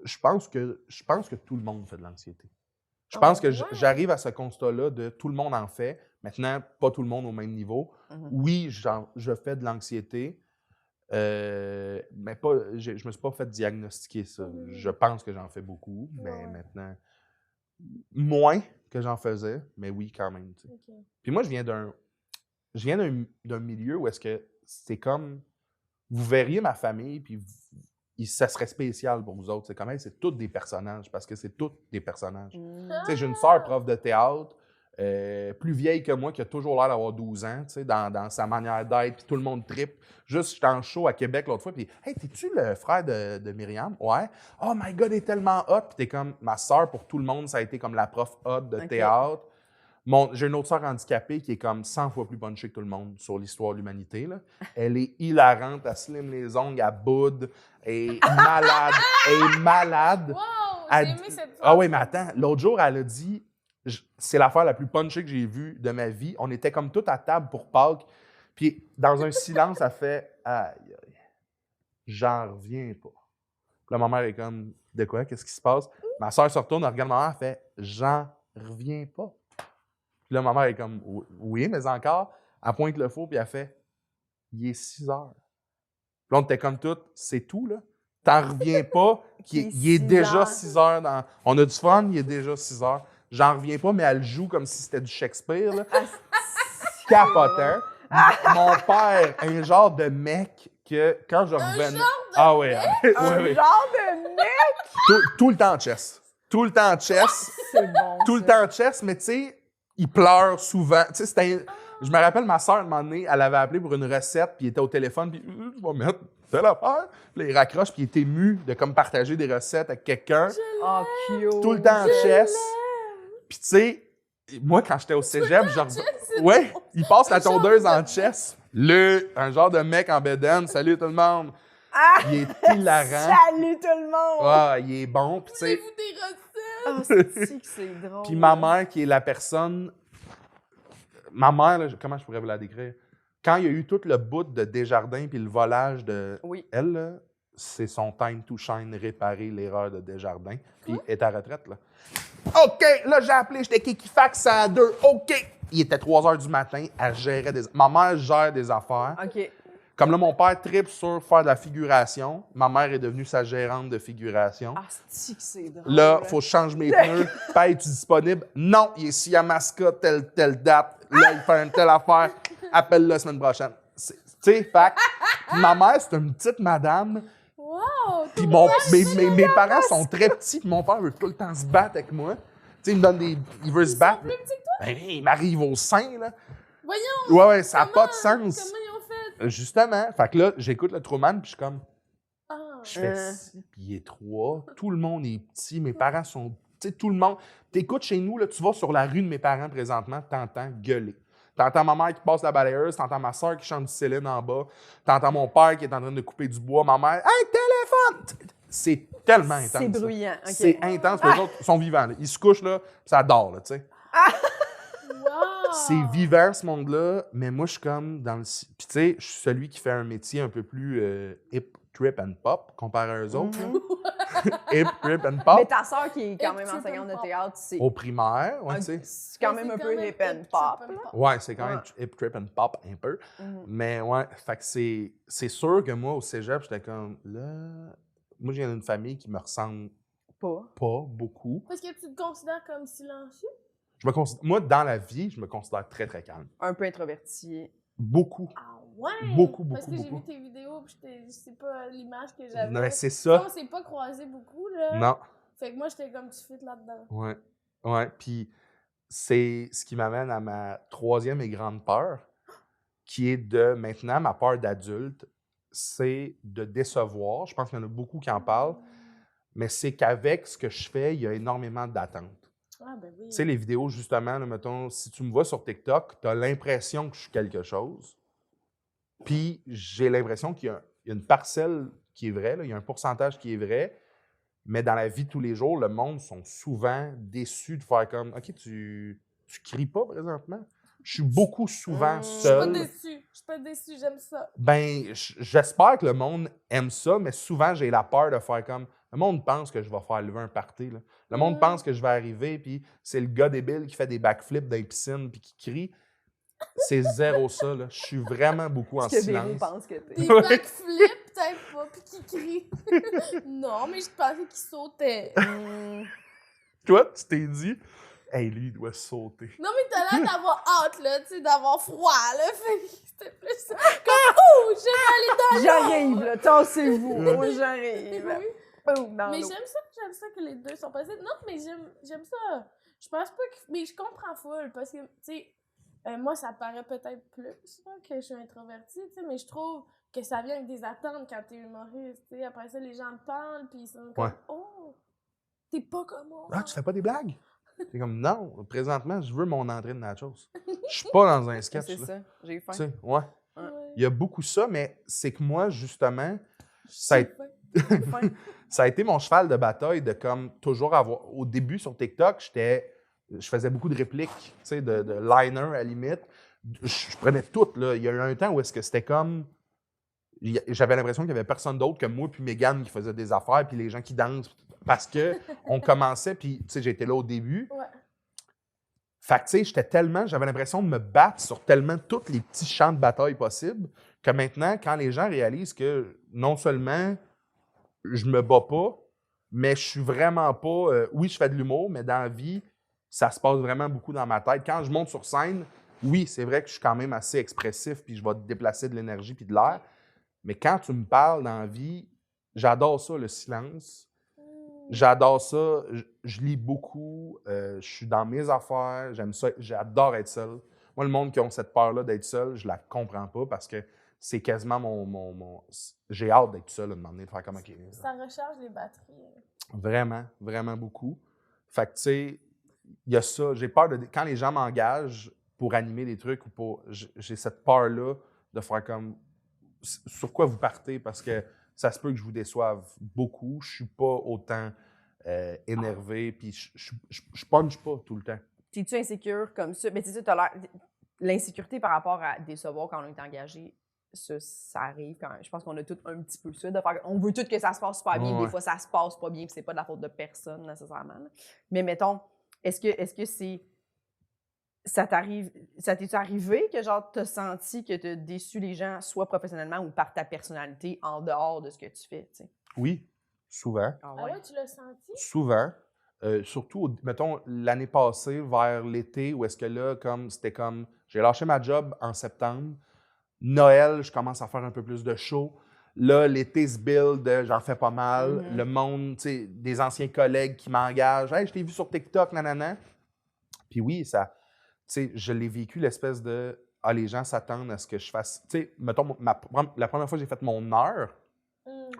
Je pense que tout le monde fait de l'anxiété. Je Ah pense que ouais? j'arrive à ce constat-là de tout le monde en fait. Maintenant, pas tout le monde au même niveau. Mhm. Oui, je fais de l'anxiété, mais pas, je me suis pas fait diagnostiquer ça. Mhm. Je pense que j'en fais beaucoup, mais Ouais. maintenant, moins que j'en faisais, mais oui, quand même. Tu sais. Ok. Puis moi, je viens d'un milieu où est-ce que c'est comme, vous verriez ma famille, puis ça serait spécial pour vous autres. C'est comme, hey, c'est tous des personnages, parce que c'est tous des personnages. Mm. Tu sais, j'ai une sœur prof de théâtre, plus vieille que moi, qui a toujours l'air d'avoir 12 ans, tu sais, dans sa manière d'être, puis tout le monde trippe. Juste, j'étais en show à Québec l'autre fois, puis « Hey, t'es-tu le frère de Myriam? » « Ouais. »« Oh my God, elle est tellement hot! » Puis t'es comme, ma sœur, pour tout le monde, ça a été comme la prof hot de Ok. théâtre. J'ai une autre sœur handicapée qui est comme 100 fois plus punchée que tout le monde sur l'histoire de l'humanité, là. Elle est hilarante, elle slim les ongles, elle boude, elle est malade, elle est malade. Wow! Elle- J'ai aimé cette Ah oui, phrase. mais attends, l'autre jour, elle a dit, c'est l'affaire la plus punchée que j'ai vue de ma vie. On était comme tous à table pour Pâques, puis dans un silence, elle fait « Aïe, aïe, j'en reviens pas. » Puis là, ma mère est comme « De quoi? Qu'est-ce qui se passe? » Ma soeur se retourne, elle regarde ma mère, elle fait « J'en reviens pas. » Puis là, ma mère est comme « Oui, mais encore. » Elle pointe le faux, puis elle fait « Il est 6 heures. » Puis là, on était comme toutes « C'est tout, là? T'en reviens pas? Il est 6 déjà heures. 6 heures. Dans... On a du fun, il est déjà 6 heures. J'en reviens pas, mais elle joue comme si c'était du Shakespeare, là. Capotant. Mon père, un genre de mec que quand je revenais... Ah ouais, Un ouais. genre de mec! Tout le temps chess. Tout le temps chess. C'est bon. Tout le ça. temps chess, mais tu sais, il pleure souvent. Tu sais, c'était... Je me rappelle, ma soeur, à un moment donné, elle avait appelé pour une recette, puis il était au téléphone, puis je vais mettre telle affaire. Puis là, il raccroche, puis il est ému de comme partager des recettes avec quelqu'un. Oh, cute. Tout le temps en chess. Puis tu sais, moi, quand j'étais au cégep, genre... Ouais, il passe la tondeuse en chess. Un genre de mec en bedaine. Salut tout le monde. Ah! Il est hilarant. Salut tout le monde! Ah, il est bon. Puis tu sais... Voulez-vous des recettes? Ah, c'est que c'est drôle. Puis ma mère, qui est la personne... Ma mère, là, comment je pourrais vous la décrire? Quand il y a eu tout le bout de Desjardins puis le volage de... Oui. Elle, là, c'est son time to shine, réparer l'erreur de Desjardins. Puis elle est à retraite, là. OK, là, j'ai appelé, j'étais Kikifax à 2. OK! Il était 3 heures du matin, elle gérait des... Ma mère gère des affaires. OK. Comme là, mon père tripe sur faire de la figuration. Ma mère est devenue sa gérante de figuration. Ah, c'est que c'est drôle. Là, il faut que je change mes pneus. Paye, tu disponible? Non, il est ici à Mascot, telle date. Là, il fait une telle affaire. Appelle-le la semaine prochaine. Tu sais, fac. Puis ma mère, c'est une petite madame. Wow! Puis mes parents sont très petits. Puis mon père veut tout le temps se battre avec moi. Tu sais, il me donne des... Il veut se battre. Plus petit que toi? Ben, il m'arrive au sein, là. Voyons! Ouais, ça n'a pas de Comment sens. ils ont fait? Justement. Fait que là, j'écoute le Truman, puis je suis comme... Ah. Je fais 6, puis il est 3. Tout le monde est petit. Mes parents sont... Tu sais, tout le monde... T'écoutes chez nous, là, tu vas sur la rue de mes parents présentement, t'entends gueuler. T'entends ma mère qui passe la balayeuse, t'entends ma soeur qui chante du Céline en bas, t'entends mon père qui est en train de couper du bois, ma mère « Hey, téléphone! » C'est tellement intense. C'est ça. bruyant. OK. C'est intense. Les autres sont vivants. Là. Ils se couchent, là, puis ça dort, là, tu sais. Wow! C'est vivant, ce monde-là, mais moi, je suis comme dans le... Puis, tu sais, je suis celui qui fait un métier un peu plus hip, trip and pop, comparé à eux autres. Mhm. Là. Hip, trip and pop. Mais ta sœur qui est quand Hip, même trip enseignante and de pop. théâtre, c'est Au primaire, ouais, tu sais. c'est quand même un peu hip and pop. là. Ouais, c'est quand même Ouais. hip, trip and pop, un peu. Mhm. Mais ouais, fait que c'est sûr que moi, au cégep, j'étais comme, là... Moi, je viens d'une famille qui me ressemble pas beaucoup. Parce que tu te considères comme silencieux? Moi, dans la vie, je me considère très, très calme. Un peu introverti. Beaucoup. Ah ouais? Beaucoup, Parce que beaucoup, j'ai beaucoup. vu tes vidéos, puis c'est pas l'image que j'avais. Non, mais c'est Ça, ça. on s'est pas croisés beaucoup, là. Non. Fait que moi, j'étais comme tu fit là-dedans. Ouais. Ouais. Puis c'est ce qui m'amène à ma troisième et grande peur, qui est de maintenant, ma peur d'adulte, c'est de décevoir. Je pense qu'il y en a beaucoup qui en parlent, mais c'est qu'avec ce que je fais, il y a énormément d'attentes. Ah, ben oui. Tu sais, les vidéos, justement, là, mettons, si tu me vois sur TikTok, tu as l'impression que je suis quelque chose. Puis j'ai l'impression qu'il y a une parcelle qui est vraie, là, il y a un pourcentage qui est vrai, mais dans la vie de tous les jours, le monde sont souvent déçus de faire comme OK, tu cries pas présentement. Je suis beaucoup souvent Je suis Je suis pas seul. déçue. Je suis pas déçue, j'aime ça. Ben, j'espère que le monde aime ça, mais souvent j'ai la peur de faire comme. Le monde pense que je vais faire lever un party. Là. Le monde Mm. pense que je vais arriver, puis c'est le gars débile qui fait des backflips dans les piscines puis qui crie. C'est zéro ça. Là. Je suis vraiment beaucoup en Ce que Véro silence. pense que t'es. Des backflips, peut-être pas, puis qui crie. Non, mais je pensais qu'il sautait. Toi, tu t'es dit, hey, lui, il doit sauter. Non, mais t'as l'air d'avoir hâte, là, tu sais, d'avoir froid, là. Fait que c'était plus ça. Comme, oh, je vais aller dans J'arrive, là, tassez-vous. Moi, j'arrive. Oui. Boum, dans Mais l'eau. j'aime ça que les deux sont passés. Non, mais j'aime ça. Je pense pas que. Mais je comprends full parce que, tu sais, moi, ça paraît peut-être plus là, que je suis introvertie, tu sais, mais je trouve que ça vient avec des attentes quand t'es humoriste, tu sais. Après ça, les gens te parlent, puis ils sont comme, Ouais. oh, t'es pas comme moi. Ah, tu fais pas des blagues? C'est comme, non, présentement, je veux mon entrée de nachos. Je suis pas dans un sketch. C'est là. ça, j'ai faim. Tu sais, ouais. Ouais. Il y a beaucoup ça, mais c'est que moi, justement, ça a, J'ai faim. Faim. ça a été mon cheval de bataille de comme toujours avoir. Au début sur TikTok, je faisais beaucoup de répliques, tu sais, de liner à la limite. Je prenais toutes, là. Il y a eu un temps où est-ce que c'était comme. J'avais l'impression qu'il y avait personne d'autre que moi puis Mégane qui faisait des affaires puis les gens qui dansent parce que on commençait puis tu sais j'étais là au début. Ouais. Fait que tu sais j'avais l'impression de me battre sur tellement tous les petits champs de bataille possibles que maintenant quand les gens réalisent que non seulement je me bats pas mais je suis vraiment pas oui, je fais de l'humour mais dans la vie ça se passe vraiment beaucoup dans ma tête. Quand je monte sur scène, oui, c'est vrai que je suis quand même assez expressif puis je vais déplacer de l'énergie puis de l'air. Mais quand tu me parles dans la vie, j'adore ça, le silence. J'adore ça. Je lis beaucoup. Je suis dans mes affaires. J'aime ça. J'adore être seul. Moi, le monde qui a cette peur-là d'être seul, je la comprends pas parce que c'est quasiment mon... J'ai hâte d'être seul, de m'emmener, de faire comme OK. Ça recharge les batteries. Vraiment, vraiment beaucoup. Fait que, tu sais, il y a ça. J'ai peur de... Quand les gens m'engagent pour animer des trucs ou pour... J'ai cette peur-là de faire comme... Sur quoi vous partez? Parce que ça se peut que je vous déçoive beaucoup. Je suis pas autant énervé, puis je punch pas tout le temps. T'es-tu insécure comme ça? Mais tu sais, t'as l'air. L'insécurité par rapport à décevoir quand on est engagé, ça arrive quand même. Je pense qu'on a tous un petit peu ça. De faire, on veut tout que ça se passe super bien. Ouais. Des fois, ça se passe pas bien, puis c'est pas de la faute de personne nécessairement. Là. Mais mettons, est-ce que c'est. Ça t'est-tu arrivé que genre t'as senti que t'as déçu les gens, soit professionnellement ou par ta personnalité, en dehors de ce que tu fais, tu sais? Oui, souvent. Ah Ah ouais, tu l'as senti? Souvent. Surtout, mettons, l'année passée, vers l'été, où est-ce que là, comme c'était comme... J'ai lâché ma job en septembre. Noël, je commence à faire un peu plus de show. Là, l'été se build, j'en fais pas mal. Mhm. Le monde, tu sais, des anciens collègues qui m'engagent. « Hey, je t'ai vu sur TikTok, nanana. » Puis oui, ça, tu sais, je l'ai vécu, l'espèce de « Ah, les gens s'attendent à ce que je fasse... » Tu sais, mettons, la première fois que j'ai fait mon heure,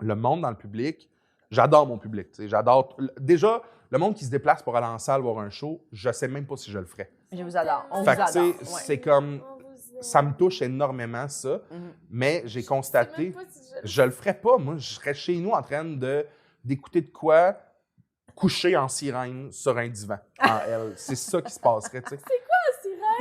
le monde dans le public, j'adore mon public, tu sais, j'adore... Déjà, le monde qui se déplace pour aller en salle voir un show, je sais même pas si je le ferais. Je vous adore. On Fait vous que, tu adore. sais, Ouais. c'est comme... On vous aime. Ça me touche énormément, ça. Mhm. Mais j'ai Je sais constaté... même pas si Je le ferais pas, moi. Je serais chez nous en train d'écouter de quoi coucher en sirène sur un divan en L. C'est ça qui se passerait, tu sais.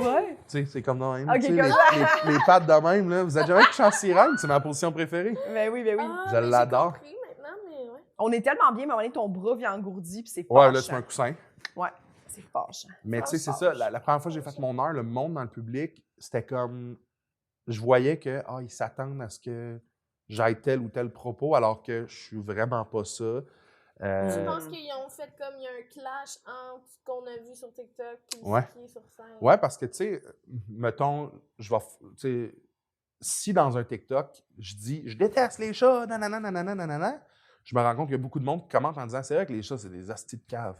Ouais. Tu sais, c'est comme dans même. Ok, tu sais, comme les pattes de même, là. Vous avez jamais couché en sirène? C'est ma position préférée. Ben oui, ben oui. Ah, Je mais j'ai l'adore. compris maintenant, mais ouais. On est tellement bien, mais à un moment donné, ton bras vient engourdi, puis c'est fâchant. Ouais, là, tu mets un coussin. Ouais, c'est fâchant. Mais tu sais, c'est ça. La première fois que j'ai fait mon heure, le monde dans le public, c'était comme... Je voyais que, ils s'attendent à ce que j'aille tel ou tel propos, alors que je suis vraiment pas ça. Je pense qu'ils ont fait comme il y a un clash entre ce qu'on a vu sur TikTok et Ouais. ce qui est sur scène. Ouais, parce que, tu sais, mettons, tu sais, si dans un TikTok, je dis « Je déteste les chats, nanana, nanana, nanana », je me rends compte qu'il y a beaucoup de monde qui commente en disant « C'est vrai que les chats, c'est des astis de cave. »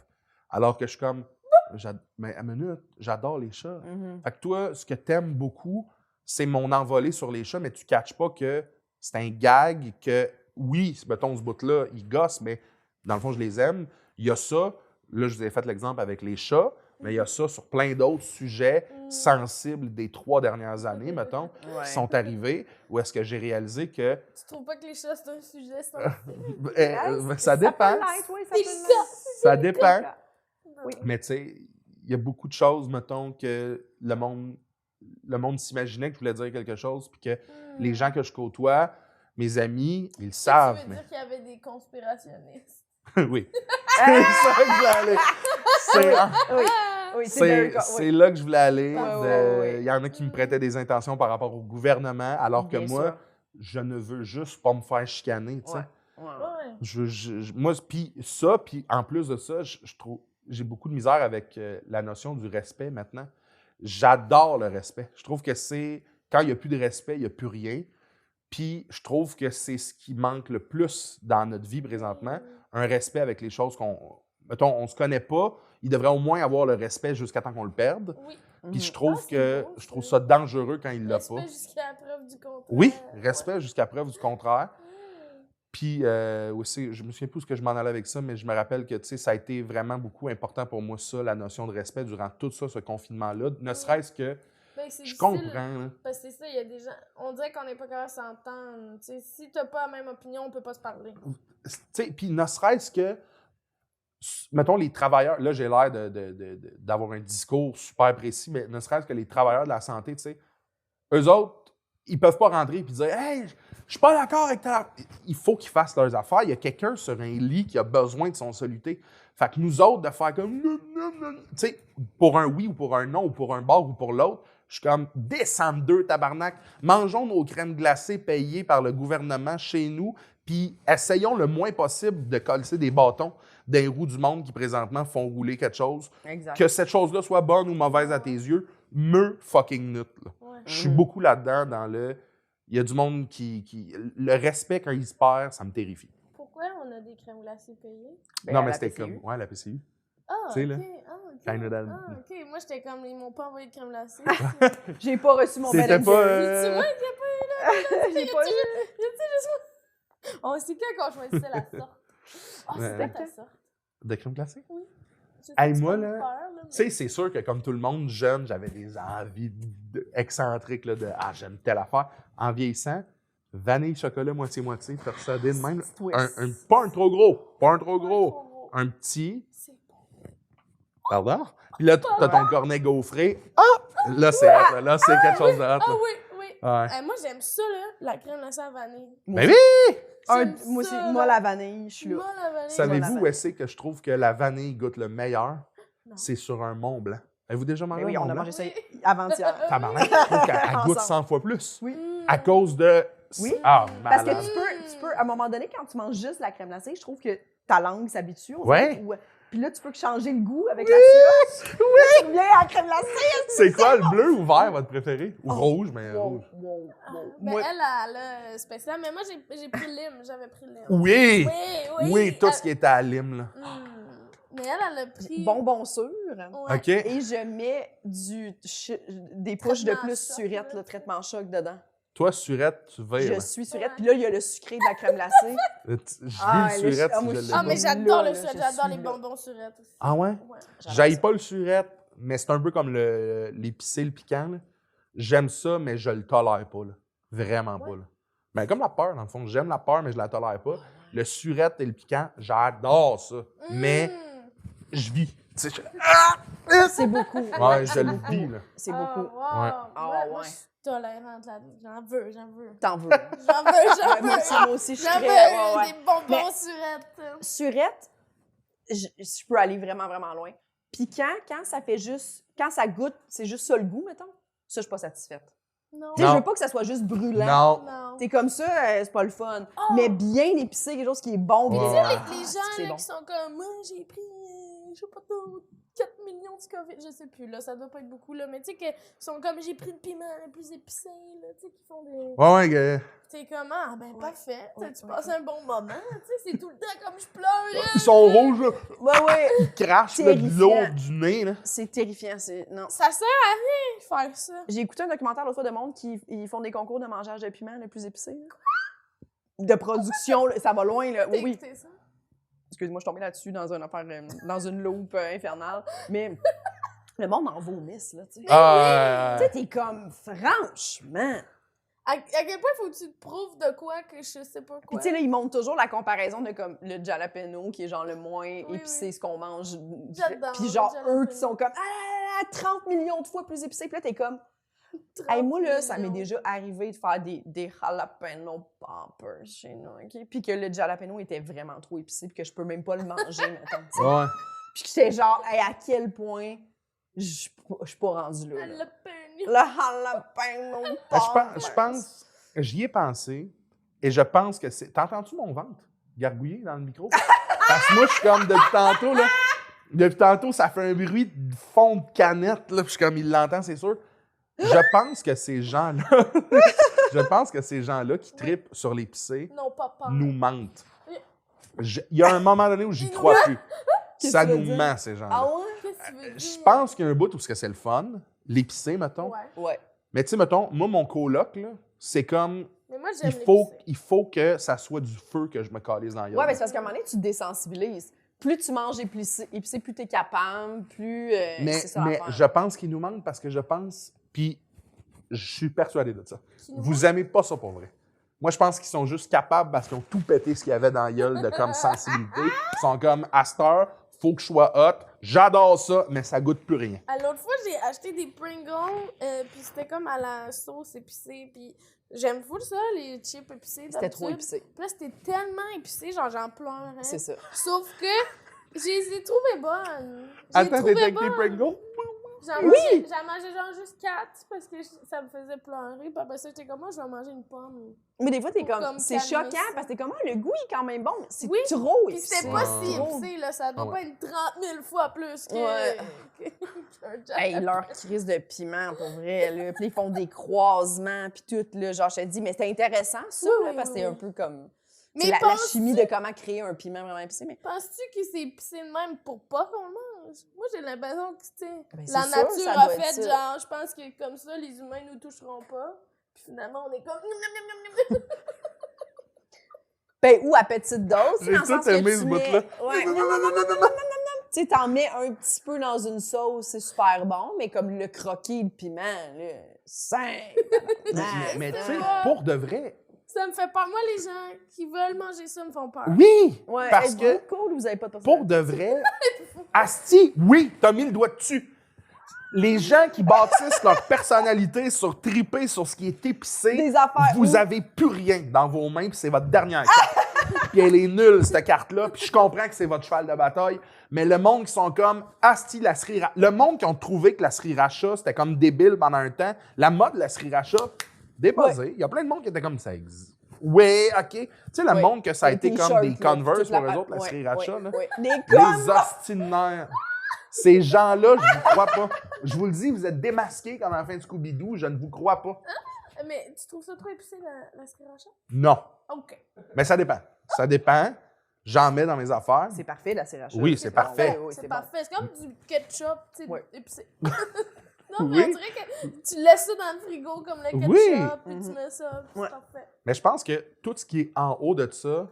Alors que je suis comme « Mais à minute, j'adore les chats. Mhm. Fait que toi, ce que t'aimes beaucoup, c'est mon envolée sur les chats, mais tu catches pas que c'est un gag, que oui, mettons, ce bout-là, il gosse, mais dans le fond, je les aime. Il y a ça, là, je vous ai fait l'exemple avec les chats, mais il y a ça sur plein d'autres sujets sensibles des 3 dernières années, mettons, Ouais. qui sont arrivés, où est-ce que j'ai réalisé que Tu trouves pas que les chats, c'est un sujet sensible? ça dépend. peut l'être, oui, ça Des peut l'être. chats! Ça dépend. Oui. Mais tu sais, il y a beaucoup de choses, mettons, que le monde s'imaginait que je voulais dire quelque chose, puis que les gens que je côtoie, mes amis, ils le savent. Tu veux Mais... dire qu'il y avait des conspirationnistes? oui. C'est ça que je voulais aller. C'est, Oui, oui, c'est, very c'est là que je voulais aller. Ouais, de- ouais, ouais. Il y en a qui me prêtaient des intentions par rapport au gouvernement, alors que Bien moi, sûr. je ne veux juste pas me faire chicaner, tu sais. Ouais. Ouais. Ouais. Moi, puis en plus de ça, je trouve, j'ai beaucoup de misère avec la notion du respect maintenant. J'adore le respect. Je trouve que c'est, quand il n'y a plus de respect, il n'y a plus rien. Puis je trouve que c'est ce qui manque le plus dans notre vie présentement, un respect avec les choses mettons, on se connaît pas, il devrait au moins avoir le respect jusqu'à temps qu'on le perde. Oui. Puis je Mhm. trouve Ah, c'est que beau, je trouve ça. ça dangereux quand il l'a pas. Respect jusqu'à la preuve du contraire. Oui, respect jusqu'à preuve du contraire. Ouais. Puis aussi, je me souviens plus où ce que je m'en allais avec ça, mais je me rappelle que, tu sais, ça a été vraiment beaucoup important pour moi, ça, la notion de respect durant tout ça, ce confinement-là. Ne serait-ce que Ben, c'est je difficile, comprends, là. Parce que c'est ça, il y a des gens. On dirait qu'on n'est pas capable de s'entendre. Tu sais, si t'as pas la même opinion, on peut pas se parler. Tu sais, puis ne serait-ce que, mettons, les travailleurs, là, j'ai l'air d'avoir un discours super précis, mais ne serait-ce que les travailleurs de la santé, tu sais, eux autres, ils peuvent pas rentrer et dire « Hey, je suis pas d'accord avec ta... » Il faut qu'ils fassent leurs affaires. Il y a quelqu'un sur un lit qui a besoin de son soluté. Fait que nous autres, de faire comme... Tu sais, pour un oui ou pour un non ou pour un bar ou pour l'autre, je suis comme, descendre deux, tabarnak. Mangeons nos crèmes glacées payées par le gouvernement chez nous, puis essayons le moins possible de coller des bâtons dans les roues du monde qui, présentement, font rouler quelque chose. Exact. Que cette chose-là soit bonne ou mauvaise à tes yeux, me fucking nut. Là. Ouais. Je suis beaucoup là-dedans, dans le... Il y a du monde qui... Le respect, quand il se perd, ça me terrifie. Pourquoi on a des crèmes glacées payées? Ben, non, à mais la c'était PCU. comme... Ouais, la PCU. Ah, Tu sais, ok. là, Ah, ok. quand il nous donne- Ah, ok. Moi, j'étais comme, ils m'ont pas envoyé de crème glacée. J'ai pas reçu mon C'était Ben pas... C'est moi qui ai J'ai pas eu. On sait quand on choisissait la sorte. Ah, Ouais. c'était ta sorte. De crème glacée? Je sais Hey, que tu moi, vas me là, faire, mais- Tu sais, c'est sûr que comme tout le monde, jeune, j'avais des envies excentriques là, de « Ah, j'aime telle affaire ». En vieillissant, vanille, chocolat, moitié-moitié, persuadé de même. Twist. Pas un trop gros, pas un trop Pas gros. trop gros. Un petit, C'est bon. pardon. Puis là, t'as ton cornet gaufré. Ah! Là, c'est hot, là. Là, c'est quelque chose de hot. Ah Là. oui, oui. Ouais. Moi, j'aime ça, là, la crème glacée à vanille. Ben oui! J'aime Moi, ça, c'est là. moi, la vanille, je suis là. Moi, la vanille. Savez-vous la où est-ce que je trouve que la vanille goûte le meilleur? Non. C'est sur un Mont Blanc. Avez-vous déjà mangé Mais oui, un on Mont a Blanc? mangé ça avant-hier. Tabarnak, je trouve qu'elle goûte Ensemble. 100 fois plus. Oui. À cause de... Oui. Ah, Parce que malade. tu peux, à un moment donné, quand tu manges juste la crème glacée, je trouve que ta langue s'habitue. on Ouais. dirait, ou- Puis là, tu peux changer le goût avec la syrup. Oui! Tu reviens à la crème glacée. C'est quoi, le bleu ou vert, votre préféré? Ou rouge, mais Wow, rouge. wow, wow. Ben, Moi, elle a spécial. Mais moi, j'ai pris lime. J'avais pris lime. Oui! Oui. Oui, tout ce qui était à Lime, là. Mais elle a pris... bonbon sûr. Ouais. OK. Et je mets des couches de Traitement plus choc, surette, là. le traitement choc dedans. Toi, surette, tu Je vires. suis surette. Ouais. Puis là, il y a le sucré de la crème glacée. Je vis Ah, le là, surette ah, si moi, je je- l'ai. Ah, mais Là, j'adore là, le surette. je J'adore suis les là. bonbons surettes aussi. Ah ouais? Ouais. J'haïs pas le surette, mais c'est un peu comme l'épicé, le piquant. Là. J'aime ça, mais je le tolère pas. Là. Vraiment pas. Là. Mais comme la peur, dans le fond. J'aime la peur, mais je la tolère pas. Le surette et le piquant, j'adore ça. Mais je vis. Tu sais, C'est beaucoup. ouais, je le vis. Là. C'est beaucoup. Wow. Ouais. Moi, ouais. je suis tolérante là. J'en veux. T'en veux. J'en Moi veux. aussi, je suis J'en très... veux ouais. des bonbons Mais- surettes. Surette, je peux aller vraiment, vraiment loin. Piquant, quand ça fait juste... Quand ça goûte, c'est juste ça le goût, mettons. Ça, je suis pas satisfaite. Non. Tu sais, je Non. veux pas que ça soit juste brûlant. Non. Non. T'es comme ça, c'est pas le fun. Oh! Mais bien épicé, quelque chose qui est bon. Ouais, bien- ouais. Les c'est gens là, bon. qui sont comme moi, j'ai pris, je sais pas trop, 4 millions de Scoville, je sais plus, là, ça doit pas être beaucoup, là, mais tu sais, qui sont comme j'ai pris le piment le plus épicé, là, tu sais, qui font des. Ouais, ouais, gars. C'est comme, ah, ben parfait, Ouais, tu ouais, passes un bon moment, tu sais, c'est tout le temps comme je pleure. Ils sont rouges, là. Ouais, ouais. Ils crachent là, de l'eau Terrifiant. du nez. Là. C'est terrifiant. Non. Ça sert à rien faire ça. J'ai écouté un documentaire l'autre fois de monde qui ils font des concours de mangeage de piment le plus épicé. Là. De production, là, ça va loin, là. T'as Oui, oui. écouté ça? Excuse-moi, je suis tombée là-dessus dans une affaire, dans une loupe infernale. Mais le monde en vomisse, là, tu sais. Ah, Tu sais, t'es comme, franchement. À quel point faut que tu te prouves de quoi que je sais pas Puis quoi? tu sais, là, ils montrent toujours la comparaison de comme le jalapeno, qui est genre le moins épicé, oui. ce qu'on mange. J'adore Puis genre, le jalapeno. eux qui sont comme, 30 millions de fois plus épicé. Puis là, t'es comme, hey, moi, là, ça m'est 30 millions. déjà arrivé de faire des jalapeno poppers chez nous, OK? Puis que le jalapeno était vraiment trop épicé, puis que je peux même pas le manger, mettons, tu sais. ouais. Puis que j'étais genre, hey, à quel point je suis pas rendue là. là. Jalapeno. Le jalapeno Je poppers. pense, j'y ai pensé et je pense que c'est. T'entends-tu mon ventre gargouiller dans le micro? Parce que moi, je suis comme depuis tantôt, là. Depuis tantôt, ça fait un bruit de fond de canette, là. Puis je suis comme, il l'entend, c'est sûr. Je pense que ces gens-là, je pense que ces gens-là qui tripent sur l'épicé Non, pas peur. nous mentent. Il y a un moment donné où j'y crois plus. Qu'est-ce Ça que tu veux nous dire? ment, ces gens-là. Ah ouais? Qu'est-ce que tu veux dire? Je pense qu'il y a un bout où c'est le fun, l'épicé, mettons. Ouais. Ouais. Mais tu sais, mettons, moi, mon coloc, là, c'est comme, Mais moi, j'aime il faut que ça soit du feu que je me calise dans la gueule. Ouais, mais c'est parce qu'à un moment donné, tu te désensibilises. Plus tu manges épicé, plus t'es capable, plus. mais c'est ça mais l'affaire. je pense qu'il nous manque parce que je pense, puis je suis persuadé de ça. Qui nous Vous aimez pas ça pour vrai. Moi, je pense qu'ils sont juste capables parce qu'ils ont tout pété ce qu'il y avait dans la gueule de comme sensibilité. Ils sont comme, à cette heure, faut que je sois hot. J'adore ça, mais ça goûte plus rien. À l'autre fois, j'ai acheté des Pringles, puis c'était comme à la sauce épicée, puis j'aime full ça, les chips épicés. C'était trop d'habitude. épicé. Puis là, c'était tellement épicé, genre j'en pleurais. C'est ça. Sauf que je les ai trouvées bonnes. Attends, t'étais avec des Pringles? J'en Oui! mangeais genre juste 4 parce que ça me faisait pleurer. Puis après ça, j'étais comme, moi, je vais manger une pomme. Mais des fois, t'es Pour comme. comme C'est calmer choquant ça. parce que t'es comme, le goût est quand même bon. mais C'est Oui, trop Puis épicé. c'était pas si Trop. épicé, là. Ça doit Ah ouais. pas être 30 000 fois plus que. Ouais. qu'un Hey, leur crise de piment, pour vrai, là. Puis ils font des croisements, puis tout, là. Genre, je te dis, mais c'était intéressant, ça, Oui, là, oui, parce que oui, c'est un oui. peu comme. Mais C'est la penses-tu- chimie de comment créer un piment vraiment épicé, mais. Penses-tu que c'est épicé de même pour pas qu'on le mange? Moi, j'ai l'impression que, tu sais, Ben, c'est la sûr, nature ça a doit être fait ça. genre, je pense que comme ça, les humains nous toucheront pas. Puis finalement, on est comme. Miam, miam, miam, miam, miam. Ben, ou à petite dose. J'ai dans le tout sens que aimé tu ce mets- bout-là. Ouais. Tu sais, t'en mets un petit peu dans une sauce, c'est super bon, mais comme le croquis, le piment, là, simple. Mais tu sais, ça. pour de vrai, Ça me fait peur. Moi, les gens qui veulent manger ça me font peur. oui! Ouais, Parce êtes-vous que- cool ou vous avez pas de Pour de vrai, asti, oui, t'as mis le doigt dessus. Les gens qui bâtissent leur personnalité sur triper sur ce qui est épicé, Des affaires vous où- avez plus rien dans vos mains, puis c'est votre dernière carte. Puis elle est nulle, cette carte-là, puis je comprends que c'est votre cheval de bataille, mais le monde qui sont comme, asti, la sriracha, le monde qui ont trouvé que la sriracha, c'était comme débile pendant un temps, la mode de la sriracha, déposée, il y a plein de monde qui était comme, ça existe. Oui, OK. Tu sais, le Oui. monde que ça a Les été comme t-shirts, des là, Converse toute la pour eux pa- autres, la ouais, sriracha, ouais, là. ouais. Des Les Converse! ostinaires. Ces gens-là, je vous crois pas. Je vous le dis, vous êtes démasqués comme à la fin de Scooby-Doo, je ne vous crois pas. Mais tu trouves ça trop épicé, la sriracha? Non. OK. Mais ça dépend. Ça dépend. J'en mets dans mes affaires. C'est parfait, la sriracha. Oui, c'est parfait. Oui, C'est bon. parfait. C'est comme du ketchup, tu sais, Ouais. épicé. Non, mais Oui. on dirait que tu laisses ça dans le frigo comme le ketchup, Oui. puis tu mets ça, puis Ouais. c'est parfait. Mais je pense que tout ce qui est en haut de ça,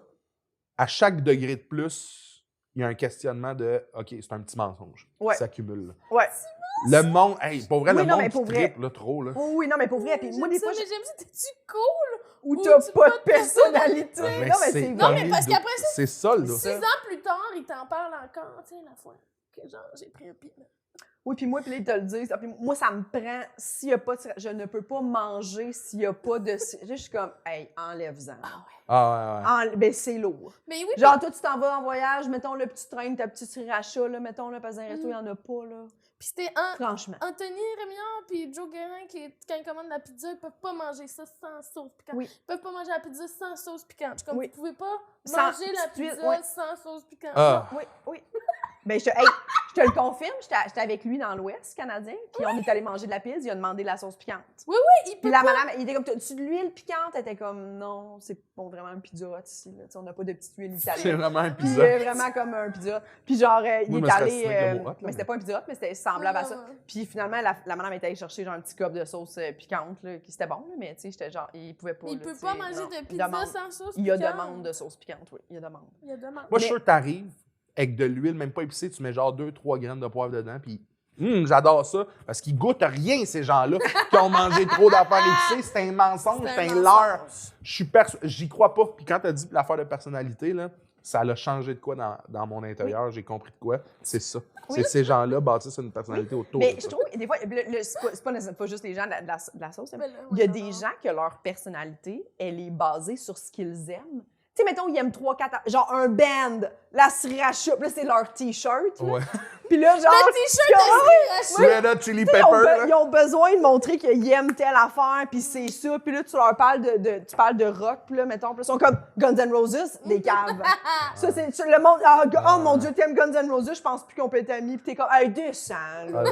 à chaque degré de plus, il y a un questionnement de OK, c'est un petit mensonge Ouais. qui s'accumule. Là. Ouais. Le monde, hey, pour vrai, Oui, le non, monde mais qui pour vrai. trippe là, trop. Là. Oh, oui, non, mais pour vrai. Puis moi, des fois, mais j'aime ça, t'es-tu cool? où Ou t'as tu pas pas de personnalité. Ah, Non, mais c'est. Non, mais parce qu'après ça, c'est ça, là. 6 ans plus tard, ils t'en parlent encore, tu sais, la fois que genre, j'ai pris un piment. Oui, puis moi, puis là, ils te le disent. Puis moi, ça me prend. S'il y a pas de. Je ne peux pas manger s'il y a pas de. Je suis comme, hey, enlève-en. Ah, ouais, ouais. Ben, c'est lourd. Mais oui, Genre, toi, tu t'en vas en voyage, mettons le petit train, ta petite sriracha, là, mettons, là, parce que dans un resto, il n'y en a pas, là. puis c'était Franchement. Anthony Rémillard puis Joe Guérin qui, quand ils commandent la pizza, ils peuvent pas manger ça sans sauce piquante. Oui. Ils peuvent pas manger la pizza sans sauce piquante. Comme Oui. vous pouvez pas Sans manger la petite huile, pizza ouais. sans sauce piquante. Ah. Oui, oui. Ben, je te le confirme, j'étais avec lui dans l'Ouest canadien, puis on est allé manger de la pizza, il a demandé de la sauce piquante. Oui, il peut Puis la pas. madame, il était comme, t'as-tu de l'huile piquante? Elle était comme, non, c'est pas vraiment un pizza hut ici, là. Tu sais, on n'a pas de petite huile C'est italienne. vraiment un Puis pizza. vraiment comme un pizza. Puis genre, il Moi, je est me serais allé. assis avec le mot hot, là, mais mais- c'était pas un pizza hut, mais c'était semblable à ça. Ouais. Puis finalement, la madame était allée chercher genre un petit cup de sauce piquante, là, qui c'était bon, là, mais tu sais, j'étais genre, il pouvait pas. Mais il là, peut tu pas sais, manger non. de Il pizza demande. sans sauce Il y a piquante. demande de sauce piquante, oui. Il y a demande. Il y a demande. Moi, je suis Mais- sûr que t'arrives avec de l'huile, même pas épicée, tu mets genre 2-3 graines de poivre dedans, puis j'adore ça, parce qu'ils goûtent rien, ces gens-là, qui ont mangé trop d'affaires épicées. C'est un mensonge, C'est un c'est un mensonge. leurre. J'y crois pas. Puis quand t'as dit l'affaire de personnalité, là, ça a changé de quoi dans mon intérieur, j'ai compris de quoi. C'est ça. Oui. C'est ces gens-là bâtissent une personnalité autour Mais de je ça. trouve, des fois, c'est pas juste les gens de la sauce. Mais là, Il y a ouais, des non. gens que leur personnalité, elle est basée sur ce qu'ils aiment. Tu sais, mettons, ils aiment 3-4... Genre un band, la sriracha, puis là, c'est leur T-shirt. là. Ouais. Puis là, genre... Le t-shirt de sriracha. Red Hot Chili Tu sais, Pepper, ils là. ont besoin de montrer qu'ils aiment telle affaire, puis c'est ça. Puis là, tu leur parles tu parles de rock, puis là, mettons, puis là, ils sont comme Guns N' Roses, des caves. Ça, c'est le monde. Oh mon Dieu, t'aimes Guns N' Roses, je pense plus qu'on peut être amis. Puis t'es comme, hey, descends, là.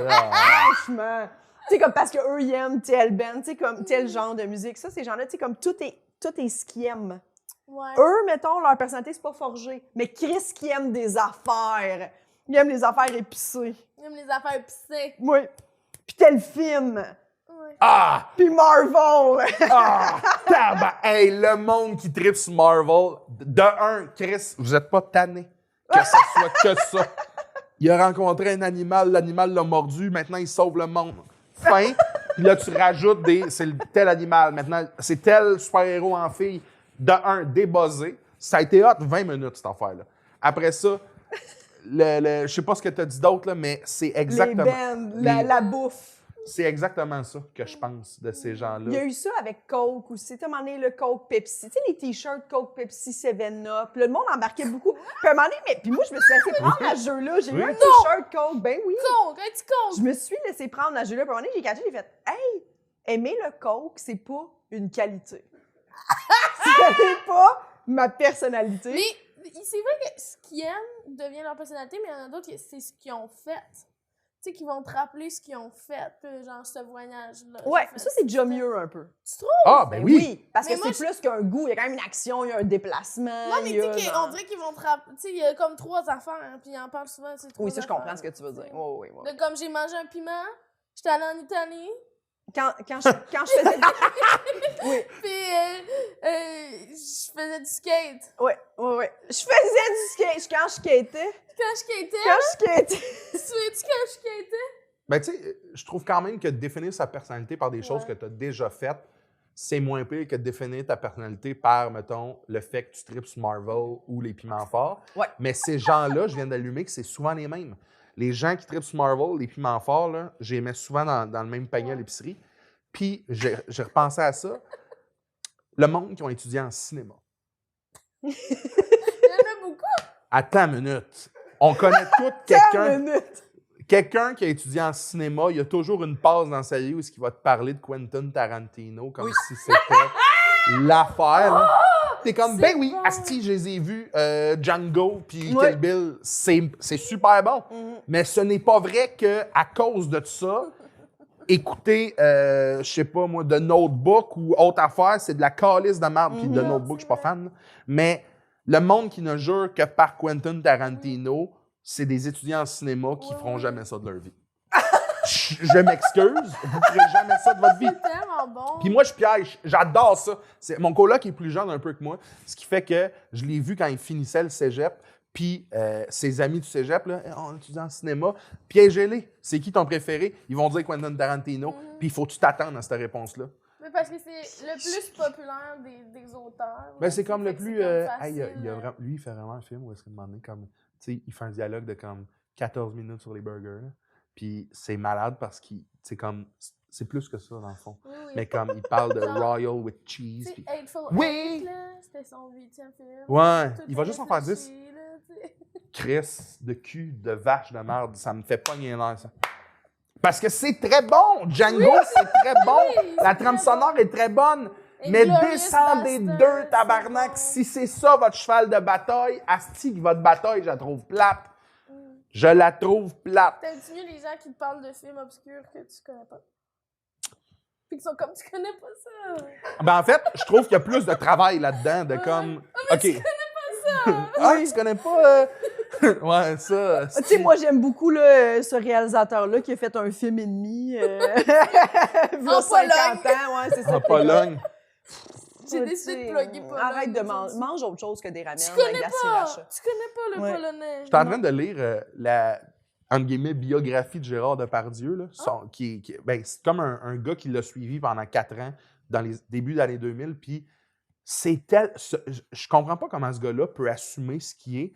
Franchement. Tu sais, comme parce qu'eux, ils aiment tel band, tu sais, comme tel genre de musique. Ça, ces gens-là, tu sais, comme tout est ce qu'ils aiment. Ouais. Eux, mettons, leur personnalité, c'est pas forgé. Mais Chris qui aime des affaires. Il aime les affaires épicées. Ils aiment les affaires épicées. Oui. Puis tel film. Ouais. Ah! Puis Marvel. Ah! Hey, le monde qui tripe sur Marvel, de un, Chris, vous êtes pas tanné que ça soit que ça. Il a rencontré un animal, l'animal l'a mordu, maintenant il sauve le monde. Fin. Puis là, tu rajoutes c'est tel animal. Maintenant, c'est tel super-héros en fille. De un, débuzzé. Ça a été hot 20 minutes, cette affaire-là. Après ça, je sais pas ce que tu as dit d'autre, là, mais c'est exactement... Les bands, la bouffe. C'est exactement ça que je pense de ces gens-là. Il y a eu ça avec Coke aussi. Tu sais, à un moment donné, le Coke Pepsi. Tu sais, les t-shirts Coke Pepsi 7-Up. Le monde embarquait beaucoup. Puis à un moment donné, puis moi, je me suis laissé prendre à ce jeu-là. J'ai eu un t-shirt Coke. Ben oui. Coke, un petit Coke. Je me suis laissé prendre à ce jeu-là. Puis à un moment donné, j'ai catché, j'ai fait « Hey, aimer le Coke, c'est pas une qualité. Ce n'est pas ma personnalité. » Mais c'est vrai que ce qu'ils aiment devient leur personnalité, mais il y en a d'autres, c'est ce qu'ils ont fait. Tu sais, qui vont te rappeler ce qu'ils ont fait, genre ce voyage-là. Ouais, J'ai fait ça, c'est déjà mieux un peu. Tu trouves? Ah, ben oui! Parce Mais que moi, c'est plus qu'un goût. Il y a quand même une action, il y a un déplacement. Non, mais il y tu a, sais, genre- on dirait qu'ils vont te rappeler. Tu sais, il y a comme 3 affaires, hein, puis ils en parlent souvent. Oui, ça, je comprends ce que tu veux dire. Oui, oui, oui. De, comme j'ai mangé un piment, j'étais allée en Italie, Quand je faisais... Oui, puis je faisais du skate. oui, oui, oui. Je faisais du skate quand je skatais. Quand je skatais, Quand je skatais. tu souviens-tu quand je skatais? Ben, tu sais, je trouve quand même que de définir sa personnalité par des choses Ouais. que tu as déjà faites, c'est moins pire que de définir ta personnalité par, mettons, le fait que tu tripes sur Marvel ou les piments forts. Ouais. Mais ces gens-là, je viens d'allumer que c'est souvent les mêmes. Les gens qui tripent sur Marvel, les piments forts, là, je les mets souvent dans le même panier à l'épicerie. Puis, j'ai repensé à ça. Le monde qui ont étudié en cinéma. Il y en a beaucoup. Attends une minute. On connaît tous quelqu'un qui a étudié en cinéma. Il y a toujours une passe dans sa vie où il va te parler de Quentin Tarantino comme si c'était l'affaire, là. T'es comme, ben c'est oui, bon. asti, je les ai vus, Django puis Ouais. Kill Bill, c'est super bon. Mais ce n'est pas vrai qu'à cause de ça, écouter, je sais pas moi, The Notebook ou autre affaire, c'est de la calice de merde. Puis The Notebook, je suis pas fan. Là. Mais le monde qui ne jure que par Quentin Tarantino, c'est des étudiants en cinéma qui feront jamais ça de leur vie. Je m'excuse, vous ferez jamais ça de votre vie. C'est tellement bon. Puis moi, je piège. J'adore ça. Mon coloc est plus jeune un peu que moi, ce qui fait que je l'ai vu quand il finissait le cégep. Puis ses amis du cégep, là, on étudie en cinéma, piégez-les. C'est qui ton préféré? Ils vont dire Quentin Tarantino. Puis il faut que tu t'attendes à cette réponse-là. Mais parce que c'est le plus populaire des auteurs. Ben, là, c'est comme fait le que plus. plus. Lui, il fait vraiment un film où est-ce qu'il demande comme. Tu sais, il fait un dialogue de comme 14 minutes sur les burgers. Là. Puis c'est malade parce que c'est comme. C'est plus que ça, dans le fond. Oui. Mais comme il parle de Genre, Royal with cheese. Tu sais, Puis... Hateful Oui! Eight, là, c'était son 8e film. Ouais, Tout il va est juste en faire 10. réfléchi, là, tu sais. Chris de cul, de vache, de merde, ça me fait pogner l'air, ça. Parce que c'est très bon! Django, c'est très bon! Oui, La c'est trame très sonore bon. est très bonne! Et Mais Glorious descendez Bastard, deux, tabarnak! c'est bon. Si c'est ça votre cheval de bataille, asti, votre bataille, je la trouve plate. Je la trouve plate. T'aimes-tu mieux les gens qui te parlent de films obscurs que tu connais pas? Puis qui sont comme, tu connais pas ça! Ben en fait, je trouve qu'il y a plus de travail là-dedans, de comme... OK. Tu connais pas ça! Ah, tu connais pas... ouais, ça... Tu sais, moi, j'aime beaucoup là, ce réalisateur-là qui a fait un film et demi. Il y a En 50 Pologne. ans, ouais, c'est ça. En Pologne. J'ai Tu décidé sais, de plugger Pologne. Arrête de aujourd'hui. mange autre chose que des ramen Tu avec connais de la pas! sriracha. Tu connais pas le Ouais. polonais. Je suis en train de lire la entre guillemets, biographie de Gérard Depardieu. Là, ben, c'est comme un gars qui l'a suivi pendant 4 ans, dans les débuts d'année 2000. Puis je comprends pas comment ce gars-là peut assumer ce qui est.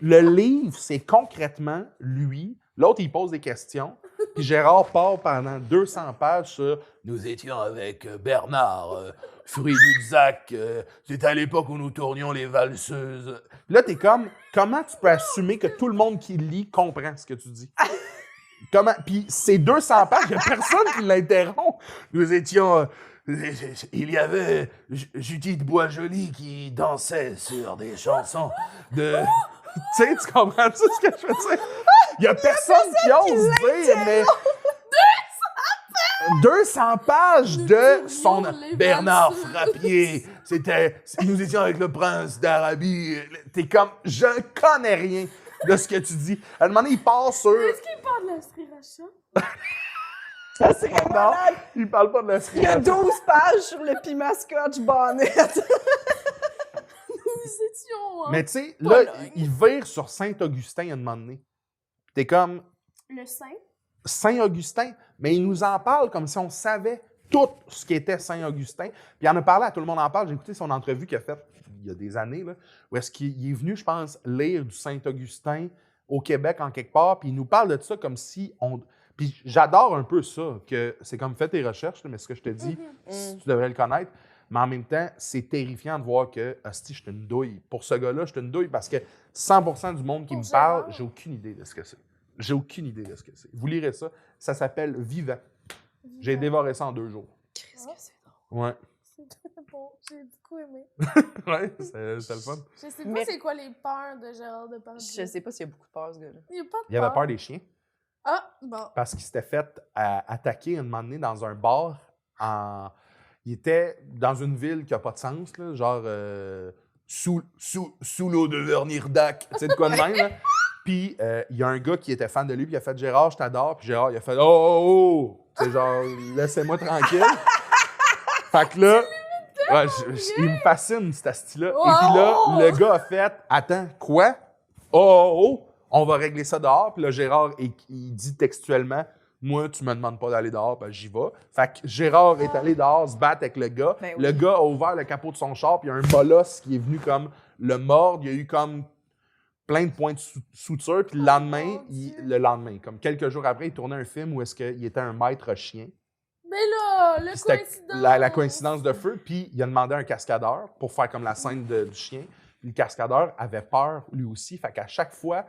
Le livre, c'est concrètement lui. L'autre, il pose des questions. Puis Gérard part pendant 200 pages sur « Nous étions avec Bernard, fruit du Zac. C'était à l'époque où nous tournions les valseuses. » Là, t'es comme, comment tu peux assumer que tout le monde qui lit comprend ce que tu dis? Comment? Puis c'est 200 pages, il n'y a personne qui l'interrompt. Nous étions... il y avait Judith Boisjoli qui dansait sur des chansons de... Tu sais, tu comprends-tu ce que je veux dire? Il n'y a personne qui ose dire, mais... 200 pages de son... les Bernard valseuses. Frappier, nous étions avec le prince d'Arabie. T'es comme... Je ne connais rien de ce que tu dis. À un moment donné, il part sur... Est-ce qu'il parle de la sriracha? Ça serait Non, malade. il parle pas de la Il y a sriracha. 12 pages sur le piment scotch bonnet. Nous étions en Mais tu sais, là, Pologne. il vire sur Saint-Augustin à un moment donné. T'es comme... le sein. Saint-Augustin, mais il nous en parle comme si on savait tout ce qu'était Saint-Augustin. Puis il en a parlé, à tout le monde en parle. J'ai écouté son entrevue qu'il a faite il y a des années, là, où est-ce qu'il est venu, je pense, lire du Saint-Augustin au Québec en quelque part, puis il nous parle de ça comme si on... Puis j'adore un peu ça, que c'est comme fais tes recherches, là, mais ce que je te dis, tu devrais le connaître. Mais en même temps, c'est terrifiant de voir que, hostie, je suis une douille. Pour ce gars-là, je suis une douille parce que 100% du monde qui Pour me parle, Gérard. j'ai aucune idée de ce que c'est. J'ai aucune idée de ce que c'est. Vous lirez ça. Ça s'appelle Vivant. J'ai dévoré ça en 2 jours. Qu'est-ce que c'est drôle. Ouais. C'est très bon. J'ai beaucoup aimé. Ouais, c'est le fun. Je sais pas Mais- c'est quoi les peurs de Gérard Depardieu. Je sais pas s'il y a beaucoup de peur, ce gars-là. Il y a pas de Il avait peur des chiens Ah, bon. parce qu'il s'était fait attaquer un moment donné dans un bar. Il était dans une ville qui n'a pas de sens, là, genre sous l'eau de Vernirdac. Tu sais de quoi de même, là? Puis, il y a un gars qui était fan de lui, puis il a fait « Gérard, je t'adore. » Puis Gérard, il a fait « Oh, oh, oh! » Tu sais, genre, laissez-moi tranquille. Fait que là, ouais, il me fascine, cet style-là. Et puis là, le gars a fait « Attends, quoi? Oh, oh, oh! On va régler ça dehors. » Puis là, Gérard, il dit textuellement « Moi, tu me demandes pas d'aller dehors, ben j'y vais. » Fait que Gérard est allé dehors se battre avec le gars. Ben oui. Le gars a ouvert le capot de son char, puis il y a un molosse qui est venu comme le mordre. Il y a eu comme plein de points de suture. Puis le lendemain, mon Dieu. comme quelques jours après, il tournait un film où est-ce qu'il était un maître chien. Mais là, le C'était coïncidence. la coïncidence de feu. Puis il a demandé à un cascadeur pour faire comme la scène du chien. Puis le cascadeur avait peur lui aussi. Fait qu'à chaque fois,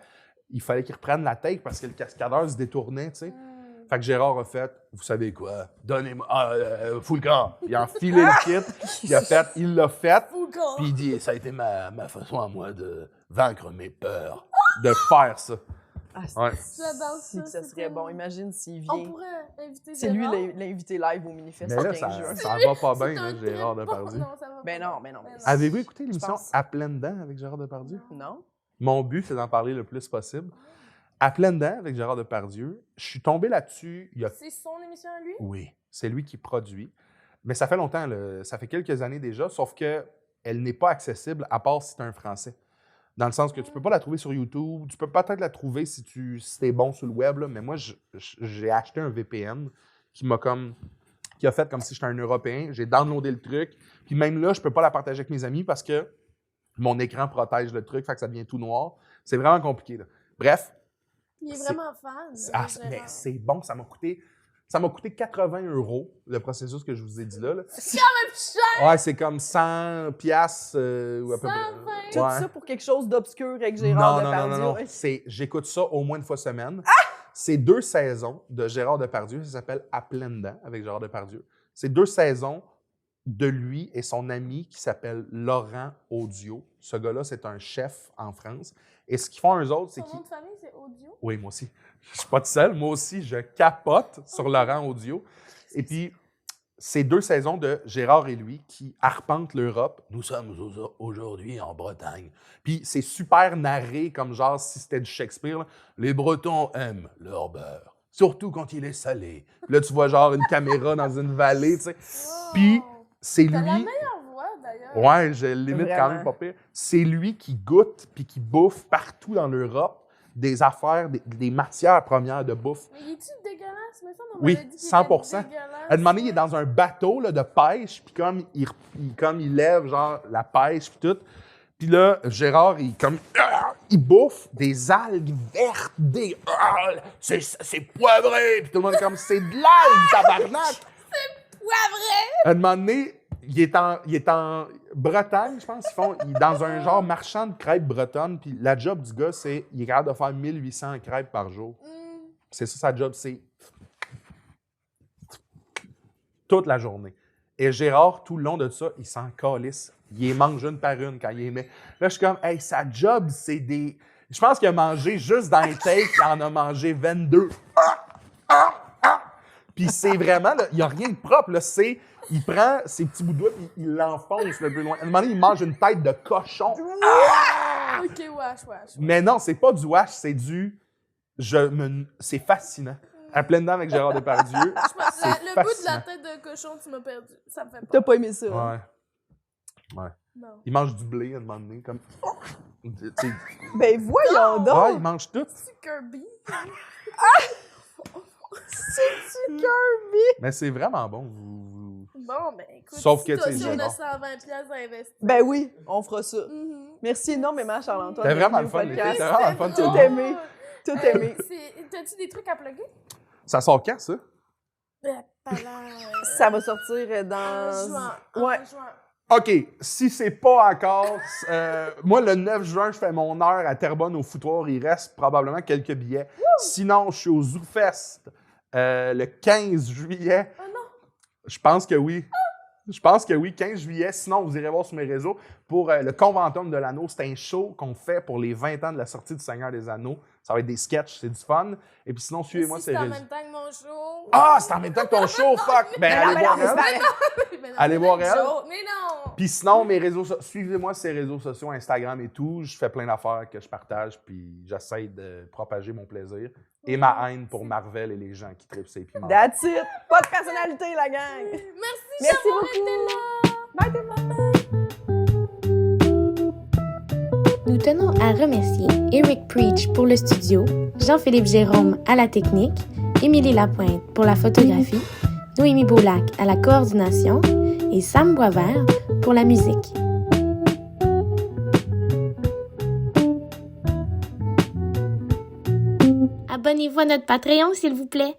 il fallait qu'il reprenne la tête parce que le cascadeur se détournait, tu sais. Fait que Gérard a fait, vous savez quoi, donnez-moi, fous le camp. Il a enfilé le kit, il l'a fait, puis il dit, ça a été ma façon à moi de vaincre mes peurs, de faire ça. Ah, Ouais. J'adore si ça. que ça c'est serait tellement- bon. Imagine s'il On vient. pourrait inviter C'est lui Gérard. l'invité live au Minifest Mais le là, 15 juin. ça va pas C'est bien, un là, Gérard très Depardieu. bon- Non, ça va Ben pas non, bien. ben non. Ben non. Avez-vous écouté Je l'émission pense. À pleines dents avec Gérard Depardieu? Non? Mon but, c'est d'en parler le plus possible. À pleines dents avec Gérard Depardieu, je suis tombé là-dessus il y a... C'est son émission à lui? Oui, c'est lui qui produit. Mais ça fait longtemps, là, ça fait quelques années déjà, sauf que elle n'est pas accessible à part si tu es un Français. Dans le sens que tu peux pas la trouver sur YouTube, tu peux peut-être la trouver si t'es bon sur le web, là, mais moi, j'ai acheté un VPN qui a fait comme si j'étais un Européen. J'ai downloadé le truc, puis même là, je peux pas la partager avec mes amis parce que mon écran protège le truc, fait que ça devient tout noir. C'est vraiment compliqué, là. Bref, Il est C'est- vraiment fan. mais Gérard. c'est bon, ça m'a coûté 80 €, le processus que je vous ai dit là. C'est quand même cher! Ouais, c'est comme 100 piastres ou à peu 120. près. Tout Ouais. ça pour quelque chose d'obscur avec Gérard Depardieu. Non. J'écoute ça au moins une fois semaine. C'est 2 saisons de Gérard Depardieu. Ça s'appelle À pleines dents avec Gérard Depardieu. C'est 2 saisons de lui et son ami qui s'appelle Laurent Audio. Ce gars-là, c'est un chef en France. Et ce qu'ils font eux autres, c'est Son qu'ils... nom de famille, c'est Audio. Oui, moi aussi. Je suis pas tout seul. Moi aussi, je capote sur Laurent Audio. Et puis, c'est 2 saisons de Gérard et lui qui arpentent l'Europe. Nous sommes aujourd'hui en Bretagne. Puis, c'est super narré, comme genre si c'était du Shakespeare. Là. Les Bretons aiment leur beurre, surtout quand il est salé. Puis là, tu vois genre une caméra dans une vallée, tu sais. Wow. Puis, c'est T'as la lui... meilleure voix, d'ailleurs. Ouais, je limite quand Vraiment. même pas pire. C'est lui qui goûte puis qui bouffe partout dans l'Europe des affaires, des matières premières de bouffe. Mais il est-tu dégueulasse? Mais ça, on Oui, m'avait dit qu'il 100%. était dégueulasse. À un moment donné, il est dans un bateau là, de pêche, puis comme il lève genre la pêche puis tout. Puis là, Gérard, il bouffe des algues vertes, c'est poivré. Puis tout le monde est comme, c'est de l'algue, tabarnak! Poivré! À un moment donné, il est en Bretagne, je pense. Il est dans un genre marchand de crêpes bretonnes. Puis la job du gars, c'est il est capable de faire 1800 crêpes par jour. C'est ça sa job, c'est toute la journée. Et Gérard, tout le long de ça, il s'en calisse. Il les mange une par une quand il les met. Là, je suis comme, hey, sa job, c'est des... Je pense qu'il a mangé juste dans les takes, il en a mangé 22. Puis c'est vraiment, il n'y a rien de propre. Là, il prend ses petits bouts de doigts et il l'enfonce le plus loin. À un moment donné, il mange une tête de cochon. Ok, wesh. Mais non, c'est pas du wash, c'est du... C'est fascinant. À pleine dents avec Gérard Depardieu. Le bout de la fascinant. tête de cochon, tu m'as perdu. Ça me fait T'as peur. pas aimé ça? hein? Ouais. Non. Il mange du blé à un moment donné, comme... Tu sais, Ben voyons donc! ouais, il mange tout. C'est Kirby. C'est-tu Kirby? Mais c'est vraiment bon. Bon, ben écoute, Sauf si que, tu sais, si on a Gérard. 120$ à investir. Ben oui, on fera ça. Mhm. Merci énormément, Charles-Antoine. C'était vraiment Bienvenue le au fun, podcast. l'été. C'était vraiment le fun. C'était Tout drôle. aimé. Tout aimé. T'as-tu des trucs à plugger? Ça sort quand, ça? Ça va sortir En dans... juin. Ouais. En juin. OK, si c'est pas encore... moi, le 9 juin, je fais mon heure à Terrebonne au foutoir. Il reste probablement quelques billets. Sinon, je suis au ZooFest le 15 juillet. Oh non! Je pense que oui. Je pense que oui, 15 juillet. Sinon, vous irez voir sur mes réseaux. Pour le Conventum de l'Anneau, c'est un show qu'on fait pour les 20 ans de la sortie du Seigneur des Anneaux. Ça va être des sketchs, c'est du fun. Et puis sinon, suivez-moi Si sur c'est les en réseaux. même temps que mon show. Ah, c'est en même temps que ton show, fuck! Ben, allez voir elle. Mais non, Allez c'est voir le elle. show. Mais non! Puis sinon, mes réseaux suivez-moi sur les réseaux sociaux, Instagram et tout. Je fais plein d'affaires que je partage, puis j'essaie de propager mon plaisir et ma haine pour Marvel et les gens qui trippent ces piments. That's it! Pas de personnalité, la gang! Merci, Merci d'avoir beaucoup. été là. Bye tout le monde! Nous tenons à remercier Eric Preach pour le studio, Jean-Philippe Jérôme à la technique, Émilie Lapointe pour la photographie, Noémie Boulac à la coordination et Sam Boisvert pour la musique. Abonnez-vous à notre Patreon, s'il vous plaît.